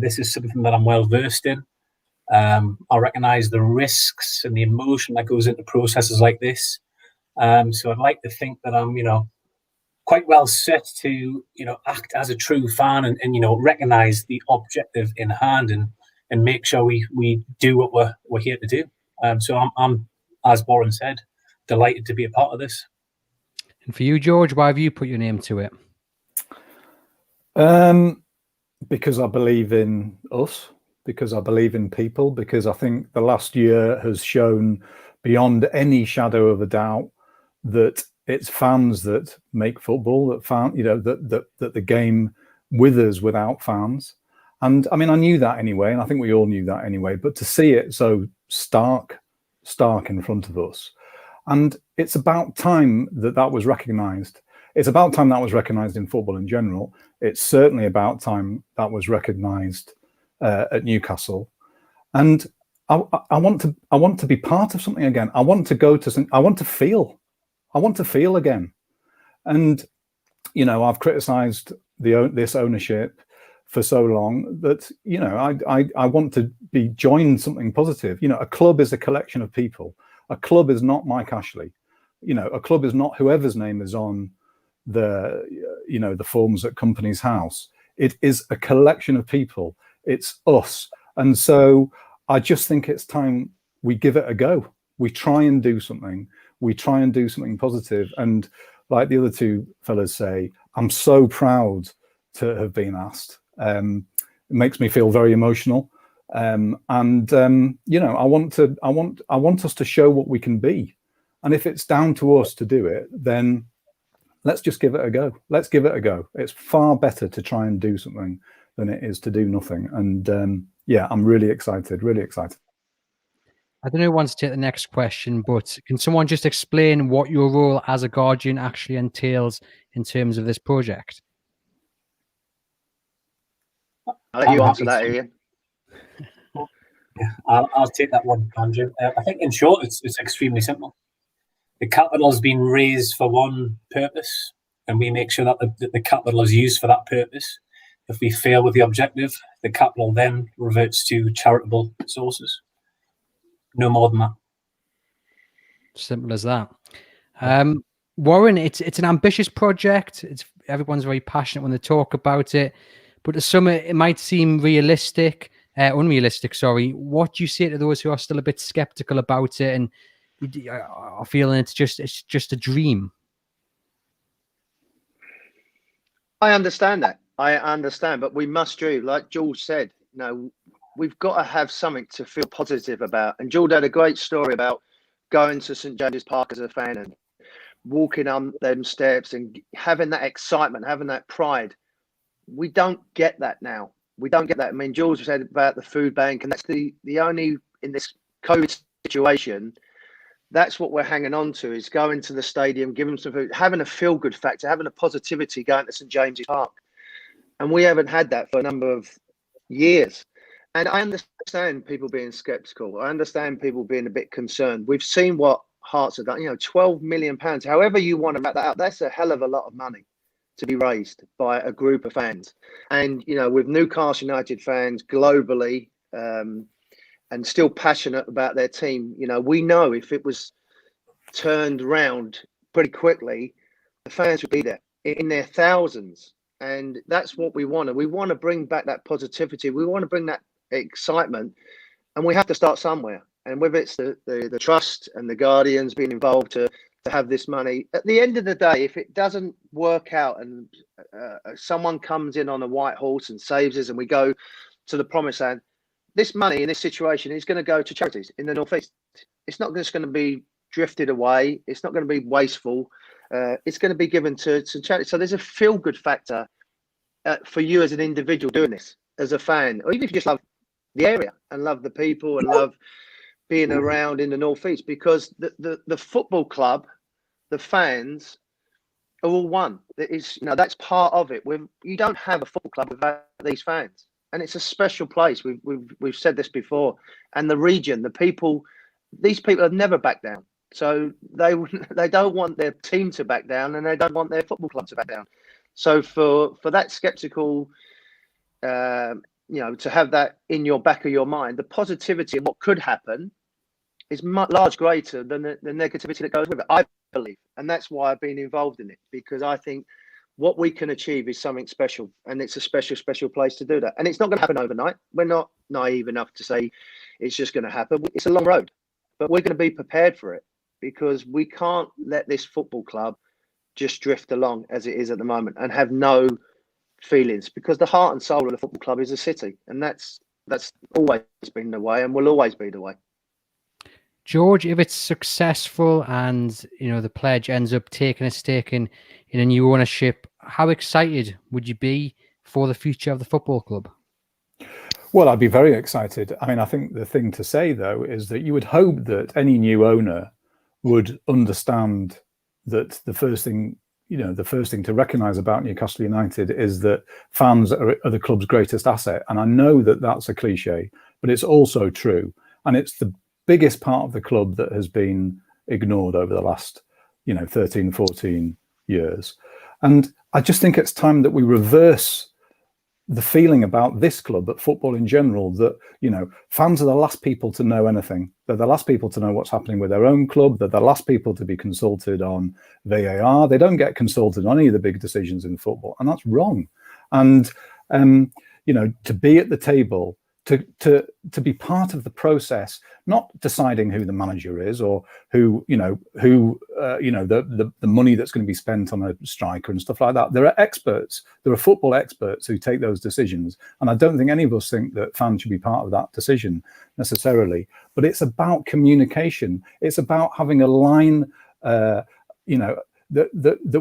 Q: this is something that I'm well versed in. I recognise the risks and the emotion that goes into processes like this. So I'd like to think that I'm, you know, quite well set to, you know, act as a true fan and you know, recognise the objective in hand and make sure we do what we're here to do. So I'm, as Warren said, delighted to be a part of this.
A: And for you, George, why have you put your name to it?
P: Because I believe in us, because I believe in people, because I think the last year has shown beyond any shadow of a doubt that it's fans that make football, that the game withers without fans. And I mean, I knew that anyway, and I think we all knew that anyway, but to see it so stark in front of us, and it's about time that was recognised. It's about time that was recognised in football in general. It's certainly about time that was recognised at Newcastle. And I want to be part of something again. I want to go to something. I want to feel again. And you know, I've criticised this ownership for so long that, you know, I want to be joined something positive. You know, a club is a collection of people. A club is not Mike Ashley. You know, a club is not whoever's name is on the, you know, the forms at Company's House. It is a collection of people It's us. And so I just think it's time we give it a go. We try and do something. We try and do something positive. And like the other two fellas say, I'm so proud to have been asked. It makes me feel very emotional. You know, I want us to show what we can be. And if it's down to us to do it, then let's just give it a go. Let's give it a go. It's far better to try and do something than it is to do nothing. And yeah, I'm really excited, really excited.
A: I don't know who wants to take the next question, but can someone just explain what your role as a guardian actually entails in terms of this project?
O: I'll let you answer that, Ian.
Q: I'll take that one, Andrew. I think in short, it's extremely simple. The capital has been raised for one purpose, and we make sure that the capital is used for that purpose. If we fail with the objective, the capital then reverts to charitable sources. No more than that.
A: Simple as that. Warren, it's an ambitious project. Everyone's very passionate when they talk about it, but to some it might seem unrealistic. Sorry. What do you say to those who are still a bit skeptical about it and are feeling it's just a dream?
O: I understand that. I understand, but we must dream. Like Jules said, you know, we've got to have something to feel positive about. And Jules had a great story about going to St James's Park as a fan and walking on them steps and having that excitement, having that pride. We don't get that now. We don't get that. I mean, Jules said about the food bank, and that's the only, in this COVID situation, that's what we're hanging on to, is going to the stadium, giving them some food, having a feel-good factor, having a positivity going to St James's Park. And we haven't had that for a number of years. And I understand people being skeptical. I understand people being a bit concerned. We've seen what Hearts have done, you know, £12 million, however you want to make that out, that's a hell of a lot of money to be raised by a group of fans. And, you know, with Newcastle United fans globally and still passionate about their team, you know, we know if it was turned around pretty quickly, the fans would be there in their thousands. And that's what we want. We want to bring back that positivity. We want to bring that excitement, and we have to start somewhere. And whether it's the trust and the guardians being involved to have this money, at the end of the day, if it doesn't work out and someone comes in on a white horse and saves us and we go to the promised land, this money in this situation is going to go to charities in the Northeast. It's not just going to be drifted away. It's not going to be wasteful. It's going to be given to charity. So there's a feel-good factor for you as an individual doing this, as a fan, or even if you just love the area and love the people and love being around in the Northeast, because the football club, the fans are all one. It's, you know, that's part of it. You don't have a football club without these fans, and it's a special place. We've said this before, and the region, the people, these people have never backed down. So they don't want their team to back down, and they don't want their football club to back down. So for that skeptical, you know, to have that in your back of your mind, the positivity and what could happen is much greater than the negativity that goes with it, I believe. And that's why I've been involved in it, because I think what we can achieve is something special, and it's a special place to do that. And it's not going to happen overnight. We're not naive enough to say it's just going to happen. It's a long road, but we're going to be prepared for it, because we can't let this football club just drift along as it is at the moment and have no feelings, because the heart and soul of the football club is a city, and that's always been the way and will always be the way.
A: George, if it's successful and, you know, the pledge ends up taking a stake in a new ownership, how excited would you be for the future of the football club?
P: Well, I'd be very excited. I mean, I think the thing to say, though, is that you would hope that any new owner would understand that the first thing to recognise about Newcastle United is that fans are the club's greatest asset. And I know that that's a cliche, but it's also true. And it's the biggest part of the club that has been ignored over the last, 13, 14 years. And I just think it's time that we reverse the feeling about this club, but football in general, that, fans are the last people to know anything. They're the last people to know what's happening with their own club. They're the last people to be consulted on VAR. They don't get consulted on any of the big decisions in football, and that's wrong. And, to be at the table, to be part of the process, not deciding who the manager is or who the money that's going to be spent on a striker and stuff like that. There are experts, there are football experts who take those decisions, and I don't think any of us think that fans should be part of that decision necessarily. But it's about communication. It's about having a line, that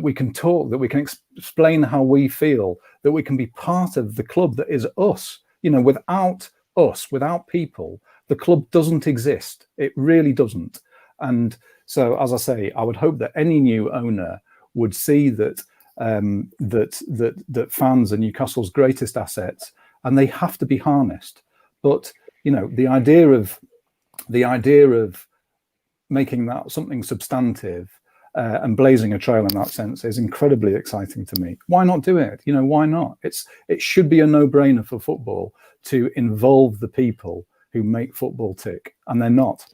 P: we can talk, that we can explain how we feel, that we can be part of the club that is us. Without us, without people, the club doesn't exist. It really doesn't. And so, as I say, I would hope that any new owner would see that that fans are Newcastle's greatest assets, and they have to be harnessed. But the idea of making that something substantive and blazing a trail in that sense is incredibly exciting to me. Why not do it? Why not? It should be a no-brainer for football to involve the people who make football tick, and they're not.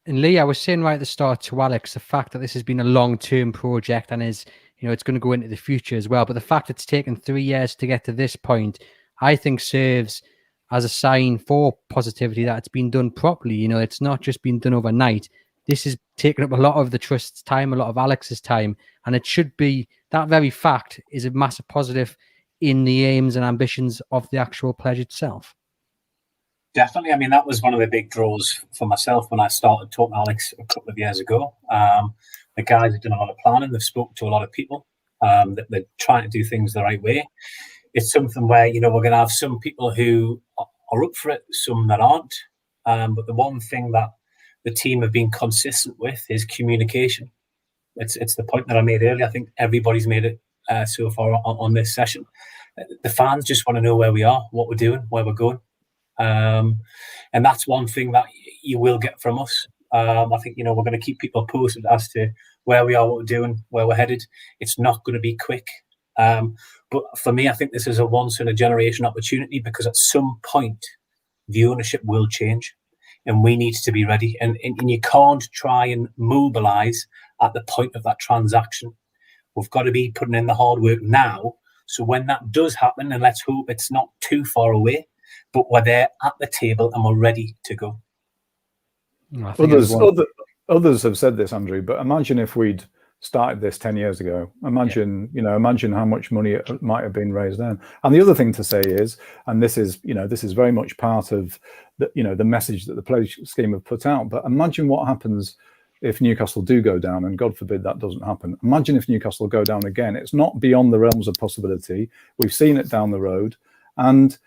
A: And Lee, I was saying right at the start to Alex, the fact that this has been a long-term project and is, it's going to go into the future as well. But the fact it's taken 3 years to get to this point, I think serves as a sign for positivity that it's been done properly. It's not just been done overnight. This has taken up a lot of the trust's time, a lot of Alex's time, and it should be, that very fact is a massive positive in the aims and ambitions of the actual pledge itself.
Q: Definitely. I mean, that was one of the big draws for myself when I started talking to Alex a couple of years ago. The guys have done a lot of planning. They've spoken to a lot of people. That they're trying to do things the right way. It's something where, we're going to have some people who are up for it, some that aren't. But the one thing that the team have been consistent with is communication. It's the point that I made earlier. I think everybody's made it so far on this session. The fans just want to know where we are, what we're doing, where we're going. And that's one thing that you will get from us. I think, we're going to keep people posted as to where we are, what we're doing, where we're headed. It's not going to be quick. But for me, I think this is a once-in-a-generation opportunity, because at some point, the ownership will change. And we need to be ready. And you can't try and mobilise at the point of that transaction. We've got to be putting in the hard work now. So when that does happen, and let's hope it's not too far away, but we're there at the table and we're ready to go.
P: Others have said this, Andrew, but imagine if we'd started this 10 years ago. Imagine how much money it might have been raised then. And the other thing to say is, and this is very much part of the message that the pledge scheme have put out, but imagine what happens if Newcastle do go down, and God forbid that doesn't happen. Imagine if Newcastle go down again. It's not beyond the realms of possibility. We've seen it down the road, and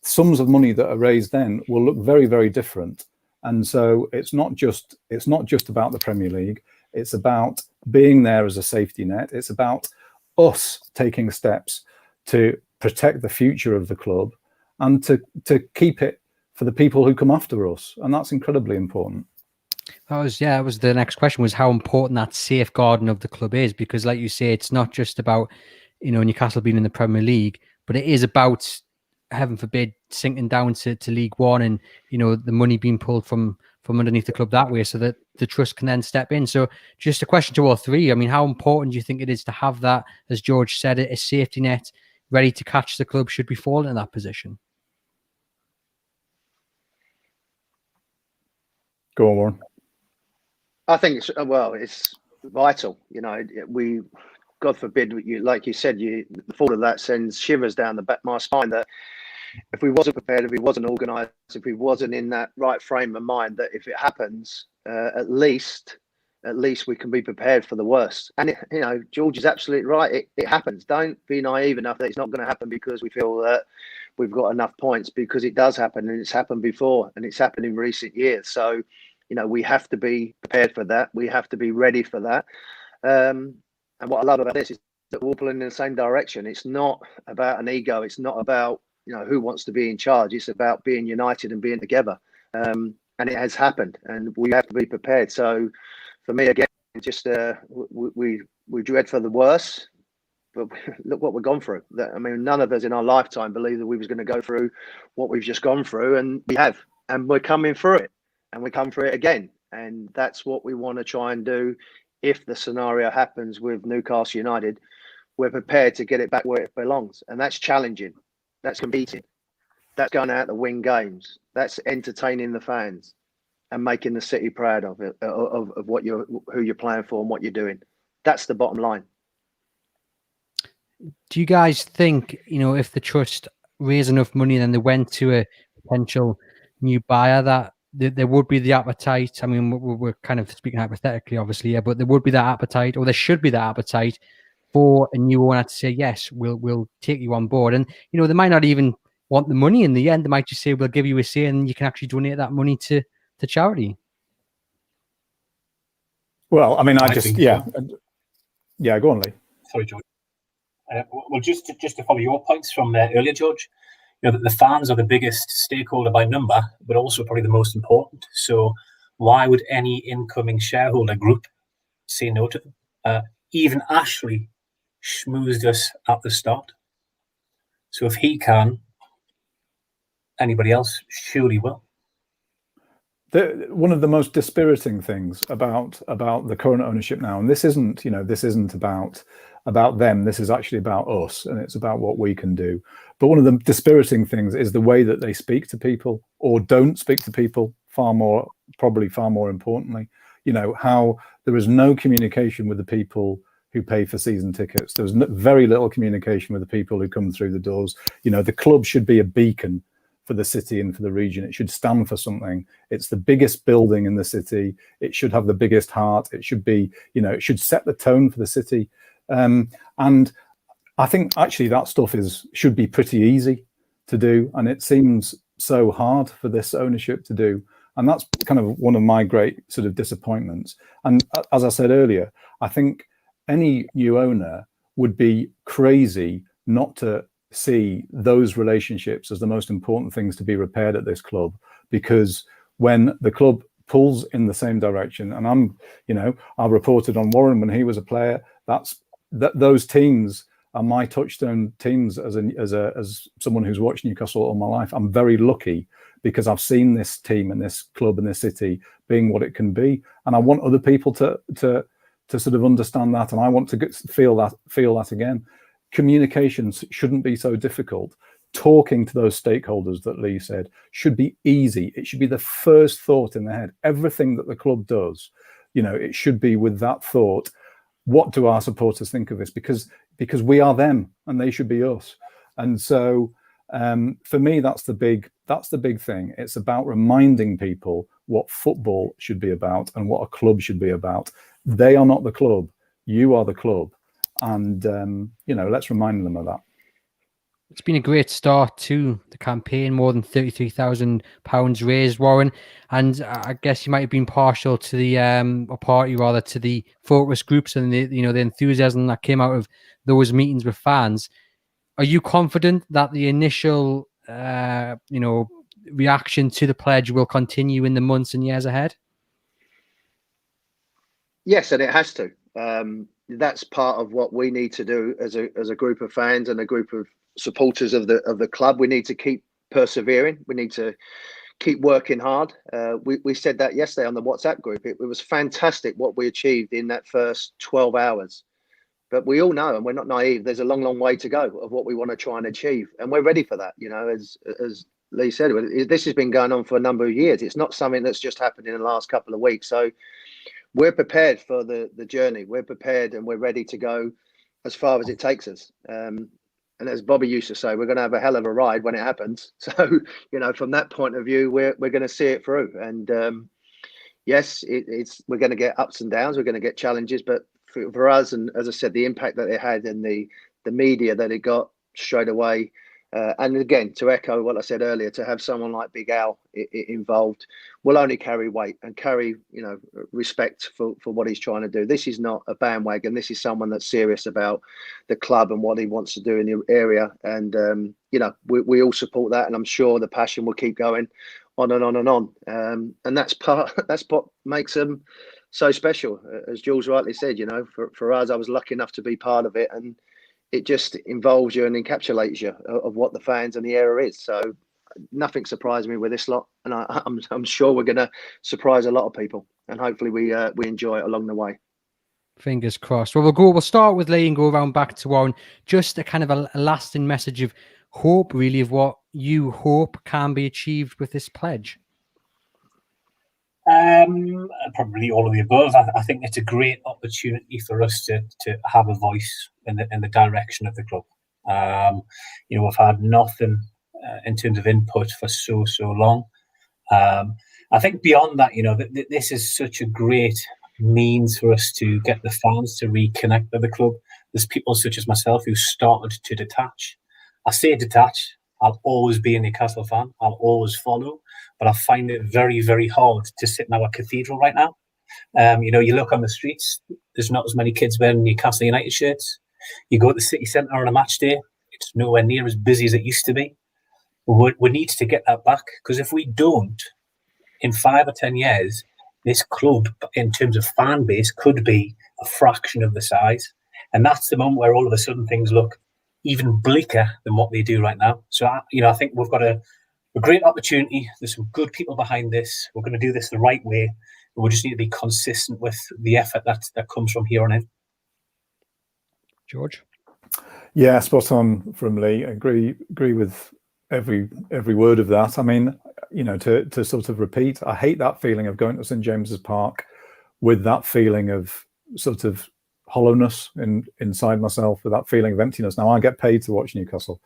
P: sums of money that are raised then will look very, very different. And so it's not just about the Premier League. It's about being there as a safety net. It's about us taking steps to protect the future of the club and to keep it for the people who come after us. And that's incredibly important.
A: That was the next question, was how important that safeguarding of the club is, because like you say, it's not just about, Newcastle being in the Premier League, but it is about, heaven forbid, sinking down to League One and, the money being pulled from underneath the club that way, so that the trust can then step in. So just a question to all three. I mean, how important do you think it is to have that, as George said, a safety net ready to catch the club should we fall in that position?
P: Go on, Warren.
O: I think it's vital. We, God forbid, like you said, the thought of that sends shivers down the back of my spine, that if we wasn't prepared, if we wasn't organised, if we wasn't in that right frame of mind, that if it happens, at least we can be prepared for the worst. And George is absolutely right. It happens. Don't be naive enough that it's not going to happen because we feel that we've got enough points, because it does happen, and it's happened before, and it's happened in recent years. So, we have to be prepared for that. We have to be ready for that. And what I love about this is that we're all pulling in the same direction. It's not about an ego. It's not about who wants to be in charge. It's about being united and being together. And it has happened, and we have to be prepared. So, for me, again, just we dread for the worst, but look what we've gone through. None of us in our lifetime believed that we was going to go through what we've just gone through, and we have, and we're coming through it, and we come through it again. And that's what we want to try and do. If the scenario happens with Newcastle United, we're prepared to get it back where it belongs, and that's challenging. That's competing. That's going out to win games. That's entertaining the fans and making the city proud of it, of who you're playing for and what you're doing. That's the bottom line.
A: Do you guys think, if the trust raised enough money and then they went to a potential new buyer, that there would be the appetite? I mean, we're kind of speaking hypothetically, obviously, yeah, but there would be that appetite, or there should be that appetite for a new owner to say, yes, we'll take you on board. And, they might not even want the money in the end. They might just say, we'll give you a say and you can actually donate that money to charity.
P: Well, I mean,
Q: I think so.
P: Yeah, go on, Lee.
Q: Sorry, George. Well, just to follow your points from earlier, George, the fans are the biggest stakeholder by number, but also probably the most important. So why would any incoming shareholder group say no to them? Even Ashley schmoozed us at the start. So if he can, anybody else surely will.
P: One of the most dispiriting things about the current ownership now, and this isn't about them. This is actually about us, and it's about what we can do. But one of the dispiriting things is the way that they speak to people or don't speak to people. Probably far more importantly, how there is no communication with the people who pay for season tickets. There's very little communication with the people who come through the doors. The club should be a beacon for the city and for the region. It should stand for something. It's the biggest building in the city. It should have the biggest heart. It should be, it should set the tone for the city. And I think actually that stuff should be pretty easy to do. And it seems so hard for this ownership to do. And that's kind of one of my great sort of disappointments. And as I said earlier, I think any new owner would be crazy not to see those relationships as the most important things to be repaired at this club, because when the club pulls in the same direction, and I reported on Warren when he was a player, those teams are my touchstone teams as someone who's watched Newcastle all my life. I'm very lucky because I've seen this team and this club and this city being what it can be, and I want other people to sort of understand that, and I want to feel that again. Communications shouldn't be so difficult. Talking to those stakeholders that Lee said should be easy. It should be the first thought in their head. Everything that the club does, it should be with that thought. What do our supporters think of this? Because we are them and they should be us. And so for me, that's the big thing. It's about reminding people what football should be about and what a club should be about. They are not the club. You are the club. And, let's remind them of that.
A: It's been a great start to the campaign, more than £33,000 raised, Warren. And I guess you might have been partial to to the focus groups and the enthusiasm that came out of those meetings with fans. Are you confident that the initial, reaction to the pledge will continue in the months and years ahead?
O: Yes, and it has to. That's part of what we need to do as a group of fans and a group of supporters of the club. We need to keep persevering. We need to keep working hard. We said that yesterday on the WhatsApp group. It was fantastic what we achieved in that first 12 hours. But we all know, and we're not naive, there's a long, long way to go of what we want to try and achieve. And we're ready for that. As Lee said, this has been going on for a number of years. It's not something that's just happened in the last couple of weeks. So we're prepared for the journey. We're prepared and we're ready to go as far as it takes us. And as Bobby used to say, we're going to have a hell of a ride when it happens. So, from that point of view, we're going to see it through. And yes, we're going to get ups and downs. We're going to get challenges. But for us, and as I said, the impact that it had in the media that it got straight away. And again, to echo what I said earlier, to have someone like Big Al involved will only carry weight and carry, respect for what he's trying to do. This is not a bandwagon. This is someone that's serious about the club and what he wants to do in the area. And, we all support that. And I'm sure the passion will keep going on and on and on. And that's what makes them so special. As Jules rightly said, for us, I was lucky enough to be part of it. And it just involves you and encapsulates you of what the fans and the area is. So nothing surprised me with this lot, and I'm sure we're going to surprise a lot of people, and hopefully we enjoy it along the way.
A: Fingers crossed. Well, we'll start with Lee and go around back to Warren. Just a kind of a lasting message of hope, really, of what you hope can be achieved with this pledge?
Q: Probably all of the above. I think it's a great opportunity for us to have a voice in the direction of the club. We've had nothing in terms of input for so long. I think beyond that, this is such a great means for us to get the fans to reconnect with the club. There's people such as myself who started to detach. I say detach. I'll always be a Newcastle fan. I'll always follow, but I find it very, very hard to sit in our cathedral right now. You look on the streets, there's not as many kids wearing Newcastle United shirts. You go to the city centre on a match day, it's nowhere near as busy as it used to be. We need to get that back, because if we don't, in 5 or 10 years, this club, in terms of fan base, could be a fraction of the size. And that's the moment where all of a sudden things look even bleaker than what they do right now. So, I think we've got a great opportunity. There's some good people behind this. We're going to do this the right way. We just need to be consistent with the effort that comes from here on in.
A: George?
P: Yeah, spot on from Lee. I agree with every word of that. I mean, to sort of repeat, I hate that feeling of going to St James's Park with that feeling of sort of hollowness inside myself, with that feeling of emptiness. Now, I get paid to watch Newcastle,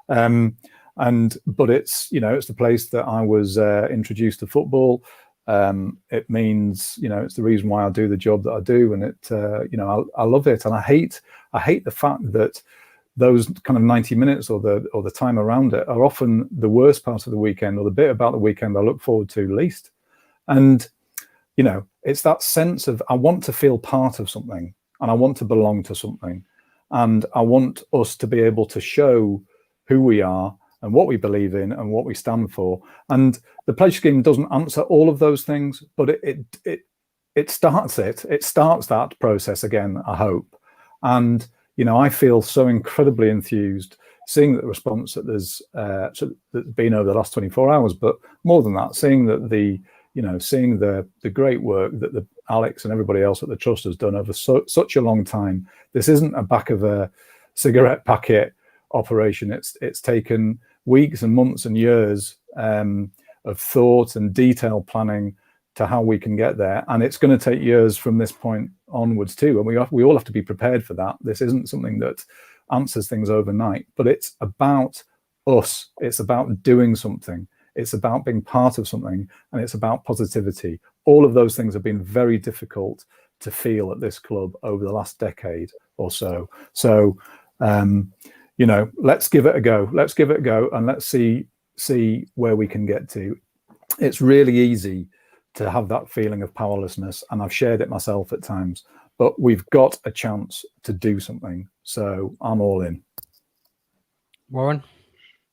P: but it's it's the place that I was introduced to football. It means it's the reason why I do the job that I do, and it I love it, and I hate the fact that those kind of 90 minutes or the time around it are often the worst part of the weekend, or the bit about the weekend I look forward to least. And it's that sense of, I want to feel part of something, and I want to belong to something, and I want us to be able to show who we are and what we believe in and what we stand for. And the pledge scheme doesn't answer all of those things, but it starts that process again, I hope. And I feel so incredibly enthused seeing the response that there's been over the last 24 hours, but more than that, seeing that seeing the great work that the Alex and everybody else at the Trust has done over such a long time. This isn't a back of a cigarette packet operation. It's taken weeks and months and years of thought and detailed planning to how we can get there, and it's going to take years from this point onwards too, and we all have to be prepared for that. This isn't something that answers things overnight, but it's about us. It's about doing something. It's about being part of something, and it's about positivity. All of those things have been very difficult to feel at this club over the last decade or so. So, let's give it a go. Let's give it a go, and let's see where we can get to. It's really easy to have that feeling of powerlessness, and I've shared it myself at times, but we've got a chance to do something. So I'm all in.
A: Warren?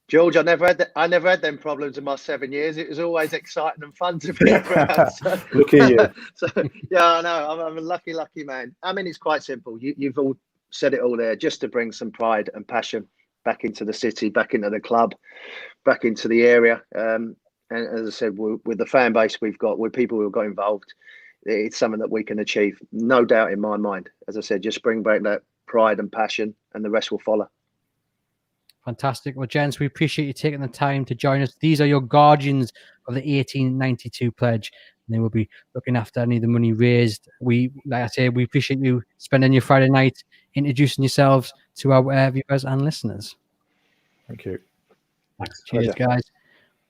O: George, I never had them problems in my 7 years. It was always exciting and fun to be around. So,
P: look at you.
O: So, yeah, I know. I'm a lucky man. I mean, it's quite simple. You've all said it all there, just to bring some pride and passion back into the city, back into the club, back into the area. And as I said, with the fan base we've got, with people who have got involved, it's something that we can achieve. No doubt in my mind. As I said, just bring back that pride and passion, and the rest will follow.
A: Fantastic. Well, gents, we appreciate you taking the time to join us. These are your guardians of the 1892 pledge, and they will be looking after any of the money raised. Like I say, we appreciate you spending your Friday night introducing yourselves to our viewers and listeners.
P: Thank you.
A: Thanks. Cheers, guys.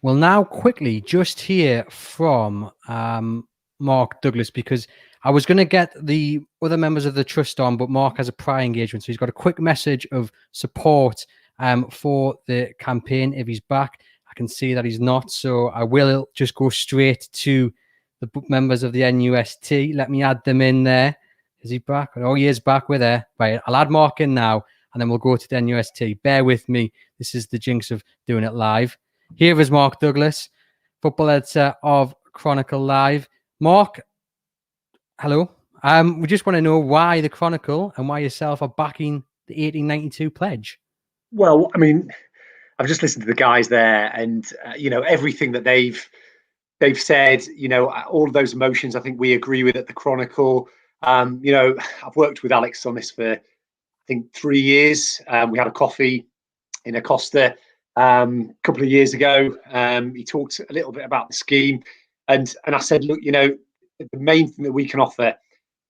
A: We'll now quickly just hear from Mark Douglas, because I was going to get the other members of the Trust on, but Mark has a prior engagement, so he's got a quick message of support for the campaign. If he's back, I can see that he's not, so I will just go straight to the members of the NUST. Let me add them in there. Is he back? Oh, he is back. We're there. Right, I'll add Mark in now, and then we'll go to the NUST. Bear with me. This is the jinx of doing it live. Here is Mark Douglas, football editor of Chronicle Live. Mark, hello. We just want to know why the Chronicle and why yourself are backing the 1892 pledge.
R: Well, I mean, I've just listened to the guys there, and everything that they've said. All of those emotions, I think we agree with at the Chronicle. I've worked with Alex on this for, I think, 3 years. We had a coffee in Acosta a couple of years ago. He talked a little bit about the scheme, and I said, look, the main thing that we can offer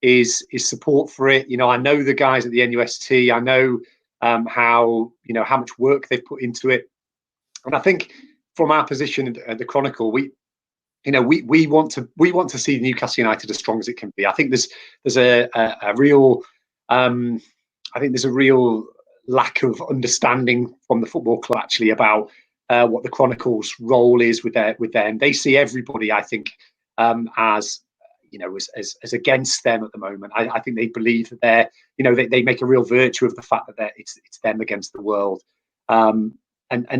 R: is support for it. I know the guys at the NUST. I know how much work they've put into it, and I think from our position at the Chronicle, we want to see Newcastle United as strong as it can be. I think there's a real lack of understanding from the football club actually about what the Chronicle's role is with them. They see everybody, I think, as against them at the moment. I think they believe that they make a real virtue of the fact that it's them against the world. And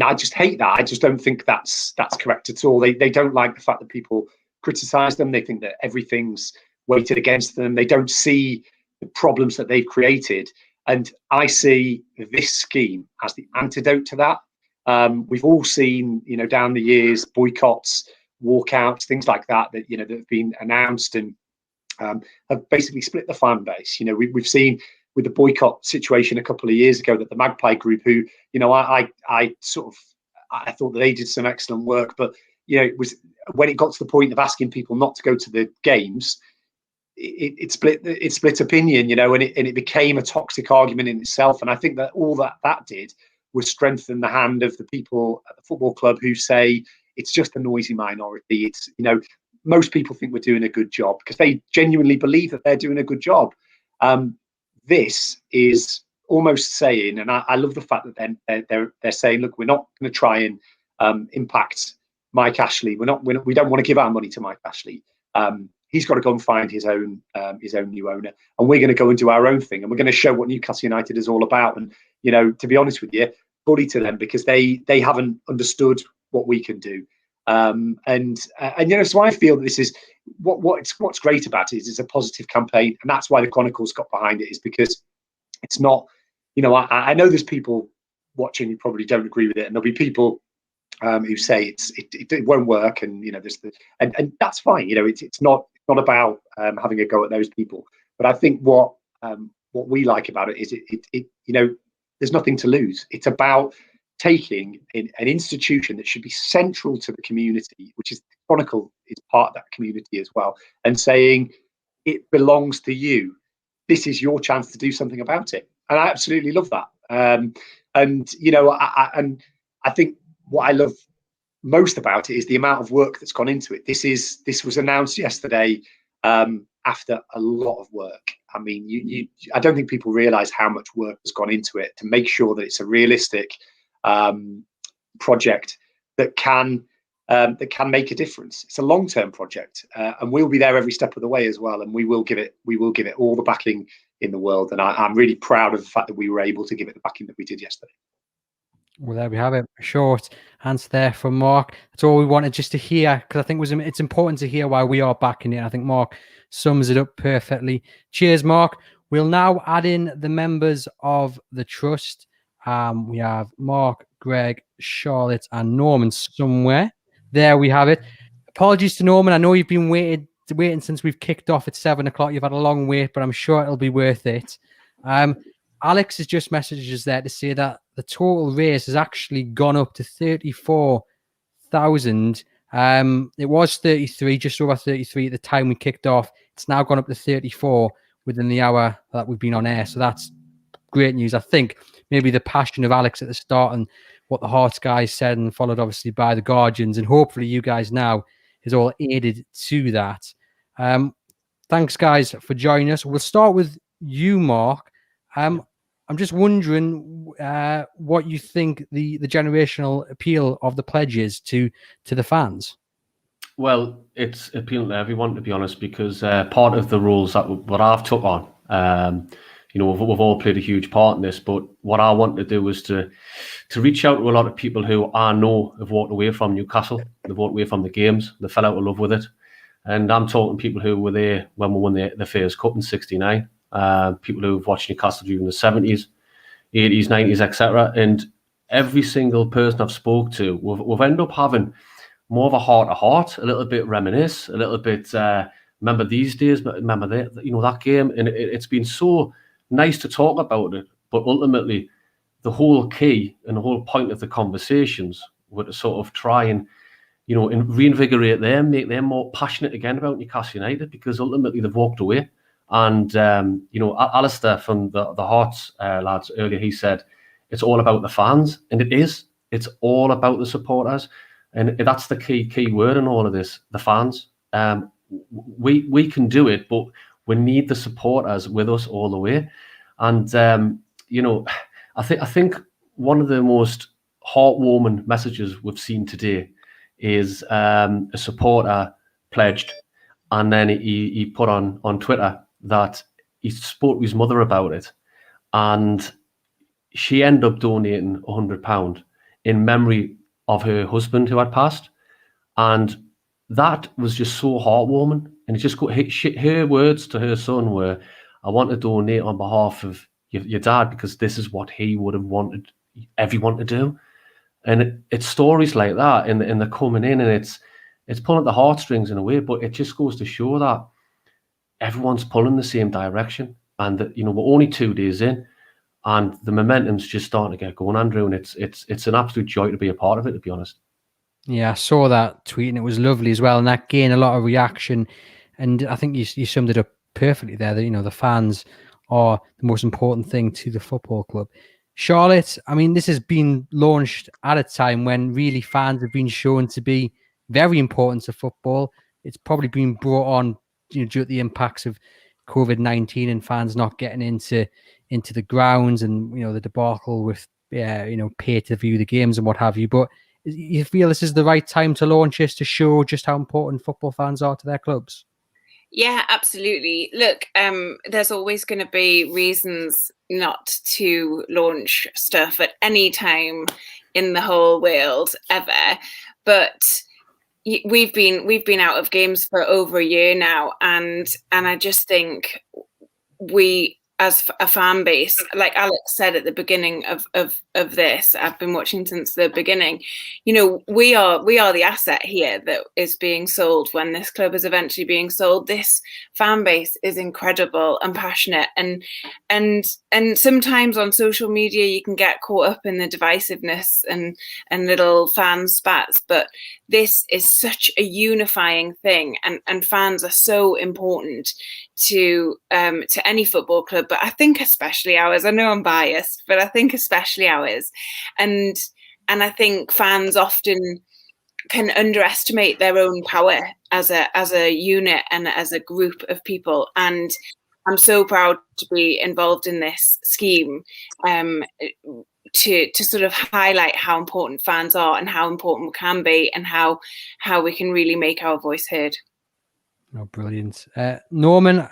R: I just hate that. I just don't think that's correct at all. They don't like the fact that people criticize them. They think that everything's weighted against them. They don't see the problems that they've created. And I see this scheme as the antidote to that. We've all seen, down the years, boycotts, walkouts, things like that that have been announced and have basically split the fan base. We've seen with the boycott situation a couple of years ago that the Magpie Group, who I thought that they did some excellent work, but it was when it got to the point of asking people not to go to the games, it split opinion, and it became a toxic argument in itself. And I think that all that did was strengthen the hand of the people at the football club who say it's just a noisy minority. It's most people think we're doing a good job because they genuinely believe that they're doing a good job. This is almost saying, and I love the fact that they're saying, look, we're not going to try and impact Mike Ashley. We don't want to give our money to Mike Ashley. He's got to go and find his own new owner, and we're going to go and do our own thing, and we're going to show what Newcastle United is all about. And to be honest with you, bully to them because they haven't understood what we can do. So I feel that this is what's great about it is it's a positive campaign, and that's why the Chronicle's got behind it, is because it's not, I know there's people watching who probably don't agree with it, and there'll be people who say it won't work, and and that's fine. It's not about having a go at those people. But I think what we like about it is it there's nothing to lose. It's about taking an institution that should be central to the community, which is Chronicle is part of that community as well, and saying it belongs to you. This is your chance to do something about it, and I absolutely love that. I think what I love most about it is the amount of work that's gone into it. This was announced yesterday after a lot of work. I mean, I don't think people realise how much work has gone into it to make sure that it's a realistic project that can make a difference. It's a long-term project, and we'll be there every step of the way as well. And we will give it all the backing in the world. And I'm really proud of the fact that we were able to give it the backing that we did yesterday.
A: Well, there we have it. A short answer there from Mark. That's all we wanted just to hear, because I think it's important to hear why we are backing it. I think Mark sums it up perfectly. Cheers, Mark. We'll now add in the members of the trust. We have Mark, Greg, Charlotte, and Norman somewhere. There we have it. Apologies to Norman. I know you've been waiting since we've kicked off at 7 o'clock. You've had a long wait, but I'm sure it'll be worth it. Alex has just messaged us there to say that the total raise has actually gone up to 34,000. It was 33, just over 33 at the time we kicked off. It's now gone up to 34 within the hour that we've been on air. So that's great news. I think maybe the passion of Alex at the start and what the Hearts guys said, and followed obviously by the Guardians, and hopefully you guys now, is all aided to that. Thanks, guys, for joining us. We'll start with you, Mark. I'm just wondering what you think the generational appeal of the pledge is to the fans.
S: Well, it's appealing to everyone, to be honest, because part of the rules that what I've took on, we've all played a huge part in this, but what I want to do is to reach out to a lot of people who I know have walked away from Newcastle, they've walked away from the games, they fell out of love with it. And I'm talking people who were there when we won the Fairs Cup in '69, people who've watched Newcastle during the 70s, 80s, 90s, etc. And every single person I've spoke to, we've ended up having more of a heart-to-heart, a little bit reminisce, a little bit remember these days, remember that game. And it's been so nice to talk about it. But ultimately, the whole key and the whole point of the conversations were to sort of try and, you know, and reinvigorate them, make them more passionate again about Newcastle United, because ultimately they've walked away. And, you know, Alistair from the Hearts lads earlier, he said, it's all about the fans. And it is. It's all about the supporters. And that's the key word in all of this, the fans. We can do it, but we need the supporters with us all the way. And, you know, I think one of the most heartwarming messages we've seen today is a supporter pledged, and then he put on Twitter that he spoke to his mother about it, and she ended up donating £100 in memory of her husband who had passed. And that was just so heartwarming. And it just got her words to her son were, I want to donate on behalf of your dad, because this is what he would have wanted everyone to do. And it's stories like that, and they're coming in, and it's pulling at the heartstrings in a way, but it just goes to show that everyone's pulling the same direction, and that, you know, we're only 2 days in, and the momentum's just starting to get going, Andrew, and it's an absolute joy to be a part of it, to be honest.
A: Yeah, I saw that tweet and it was lovely as well, and that gained a lot of reaction. And I think you summed it up perfectly there. That, you know, the fans are the most important thing to the football club. Charlotte, I mean, this has been launched at a time when really fans have been shown to be very important to football. It's probably been brought on, you know, due to the impacts of COVID-19 and fans not getting into the grounds, and, you know, the debacle with you know, pay to view the games and what have you. But you feel this is the right time to launch this, to show just how important football fans are to their clubs?
T: Yeah, absolutely. Look, there's always going to be reasons not to launch stuff at any time in the whole world ever, but we've been out of games for over a year now, and I just think we, as a fan base, like Alex said at the beginning of this, I've been watching since the beginning, you know, we are the asset here that is being sold when this club is eventually being sold. This fan base is incredible and passionate, and sometimes on social media you can get caught up in the divisiveness and little fan spats, but this is such a unifying thing, and fans are so important to any football club, but I think especially ours. I know I'm biased, but I think especially ours. And I think fans often can underestimate their own power as a unit and as a group of people. And I'm so proud to be involved in this scheme, to sort of highlight how important fans are and how important we can be, and how we can really make our voice heard.
A: Oh, brilliant. Norman,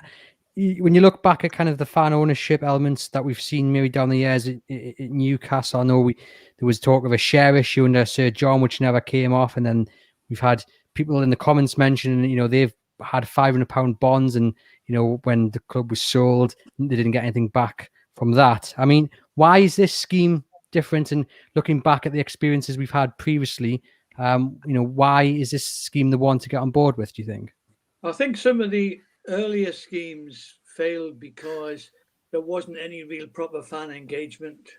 A: when you look back at kind of the fan ownership elements that we've seen maybe down the years in Newcastle, I know there was talk of a share issue under Sir John, which never came off. And then we've had people in the comments mentioning, you know, they've had £500 bonds, and, you know, when the club was sold, they didn't get anything back from that. I mean, why is this scheme different? And looking back at the experiences we've had previously, you know, why is this scheme the one to get on board with, do you think?
M: I think some of the earlier schemes failed because there wasn't any real proper fan engagement.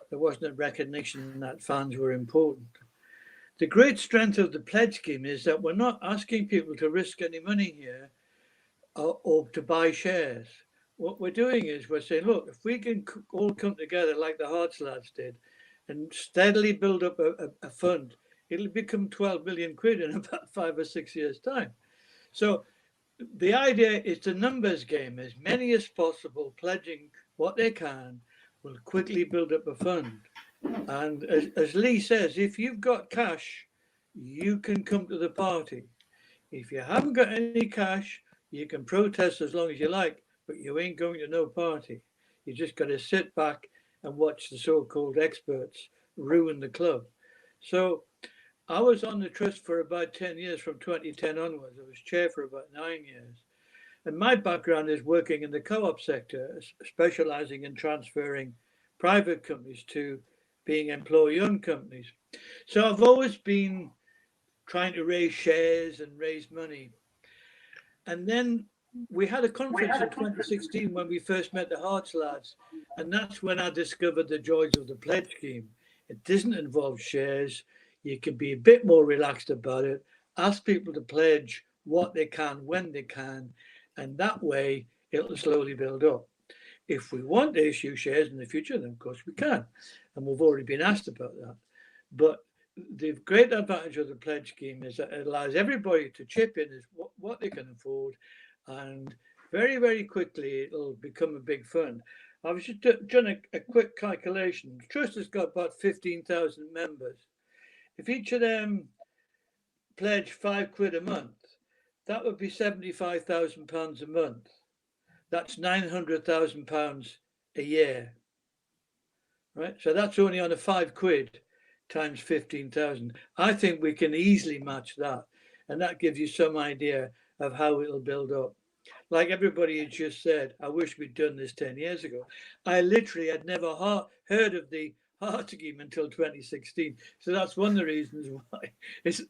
M: There wasn't a recognition that fans were important. The great strength of the pledge scheme is that we're not asking people to risk any money here or to buy shares. What we're doing is we're saying, look, if we can all come together like the Hearts lads did and steadily build up a fund, it'll become 12 million quid in about 5 or 6 years' time. So the idea is a numbers game. As many as possible pledging what they can will quickly build up a fund. And as Lee says, if you've got cash, you can come to the party. If you haven't got any cash, you can protest as long as you like, but you ain't going to no party. You just got to sit back and watch the so-called experts ruin the club. So I was on the trust for about 10 years, from 2010 onwards. I was chair for about 9 years. And my background is working in the co-op sector, specializing in transferring private companies to being employee-owned companies. So I've always been trying to raise shares and raise money. And then
U: we had a conference in 2016 when we first met the Hearts lads, and that's when I discovered the joys of the pledge scheme. It doesn't involve shares. You can be a bit more relaxed about it. Ask people to pledge what they can, when they can, and that way it'll slowly build up. If we want to issue shares in the future, then of course we can, and we've already been asked about that. But the great advantage of the pledge scheme is that it allows everybody to chip in as what they can afford, and very, very quickly it'll become a big fund. I was just done a quick calculation. The trust has got about 15,000 members. If each of them pledge £5 a month, that would be £75,000 a month. That's £900,000 a year, right? So that's only on a £5 times 15,000. I think we can easily match that, and that gives you some idea of how it'll build up. Like everybody had just said, I wish we'd done this 10 years ago. I literally had never heard of the Heart scheme until 2016. So that's one of the reasons why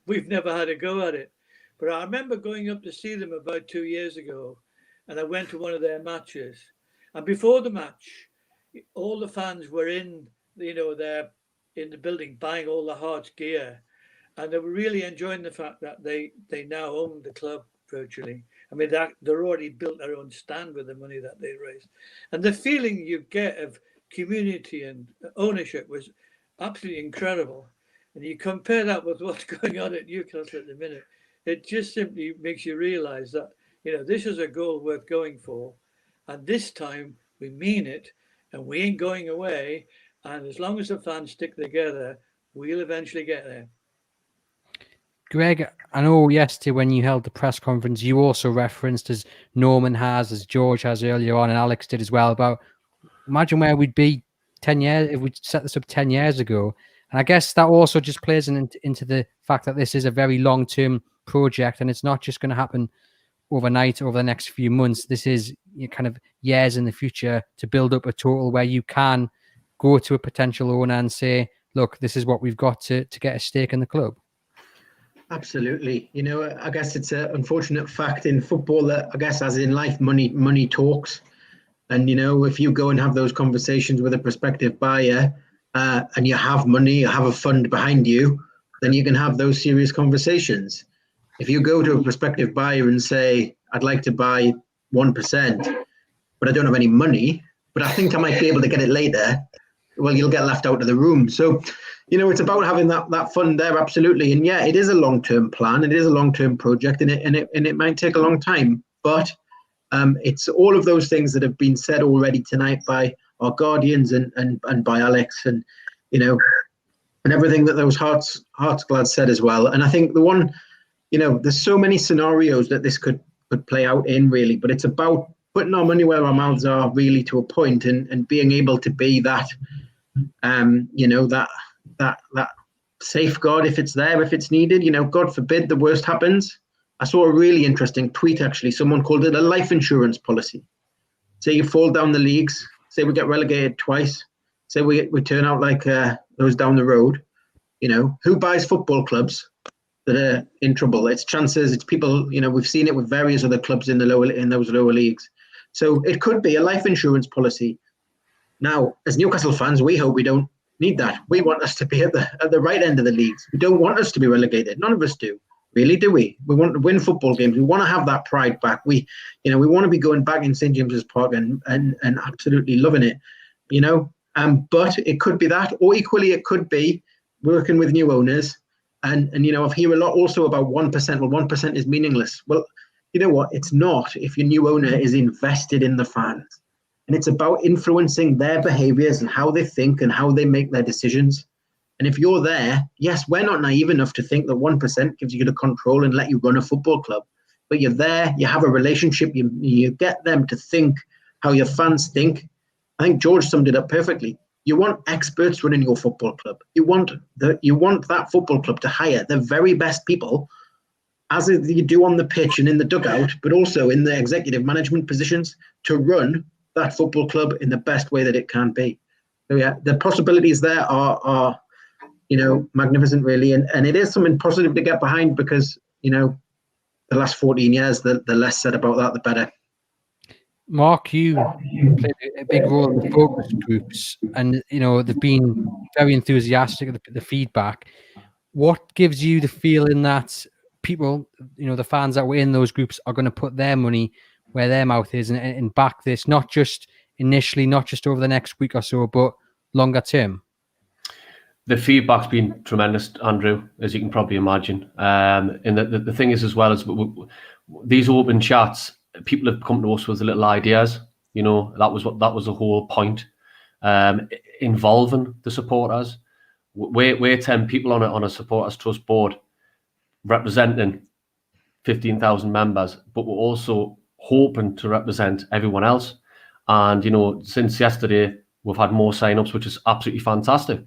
U: we've never had a go at it. But I remember going up to see them about 2 years ago, and I went to one of their matches. And before the match, all the fans were in, they're in the building buying all the Hearts gear. And they were really enjoying the fact that they now own the club virtually. I mean, they're already built their own stand with the money that they raised. And the feeling you get of community and ownership was absolutely incredible. And you compare that with what's going on at Newcastle at the minute, it just simply makes you realise that, this is a goal worth going for. And this time we mean it, and we ain't going away. And as long as the fans stick together, we'll eventually get there.
A: Greg, I know yesterday when you held the press conference, you also referenced, as Norman has, as George has earlier on, and Alex did as well, about imagine where we'd be 10 years if we'd set this up 10 years ago. And I guess that also just plays into the fact that this is a very long-term project, and it's not just going to happen overnight over the next few months. This is kind of years in the future to build up a total where you can go to a potential owner and say, look, this is what we've got to get a stake in the club.
V: Absolutely. I guess it's an unfortunate fact in football that, I guess, as in life, money talks. And, if you go and have those conversations with a prospective buyer and you have money, you have a fund behind you, then you can have those serious conversations. If you go to a prospective buyer and say, I'd like to buy 1%, but I don't have any money, but I think I might be able to get it later, well, you'll get left out of the room. So, it's about having that fund there, absolutely. And yeah, it is a long-term plan. It is a long-term project, and it might take a long time. But it's all of those things that have been said already tonight by our guardians and by Alex, and and everything that those Hearts lads said as well. And I think the one, there's so many scenarios that this could play out in, really. But it's about putting our money where our mouths are, really, to a point, and being able to be that. That safeguard if it's there, if it's needed. God forbid the worst happens. I saw a really interesting tweet, actually. Someone called it a life insurance policy. Say you fall down the leagues, say we get relegated twice, say we turn out like those down the road. Who buys football clubs that are in trouble? It's chances, it's people. We've seen it with various other clubs in those lower leagues. So it could be a life insurance policy. Now, as Newcastle fans, we hope we don't need that. We want us to be at the right end of the leagues. We don't want us to be relegated. None of us do. Really, do we? We want to win football games. We want to have that pride back. We want to be going back in St. James's Park and absolutely loving it. But it could be that, or equally it could be working with new owners. And I've heard a lot also about 1%. Well, 1% is meaningless. Well, you know what? It's not if your new owner is invested in the fans. And it's about influencing their behaviors and how they think and how they make their decisions. And if you're there, yes, we're not naive enough to think that 1% gives you the control and let you run a football club. But you're there, you have a relationship, you get them to think how your fans think. I think George summed it up perfectly. You want experts running your football club. You want that football club to hire the very best people, as you do on the pitch and in the dugout, but also in the executive management positions, to run that football club in the best way that it can be. So yeah, the possibilities there are magnificent, really, and it is something positive to get behind, because the last 14 years, the less said about that, the better.
A: Mark, you played a big role in the focus groups, and they've been very enthusiastic of the feedback. What gives you the feeling that people, the fans that were in those groups, are going to put their money where their mouth is and back this, not just initially, not just over the next week or so, but longer term?
S: The feedback's been tremendous, Andrew, as you can probably imagine. And the thing is, as well, as these open chats, people have come to us with little ideas. That was the whole point. Involving the supporters. We're 10 people on a supporters trust board, representing 15,000 members, but we're also hoping to represent everyone else. And since yesterday, we've had more sign-ups, which is absolutely fantastic.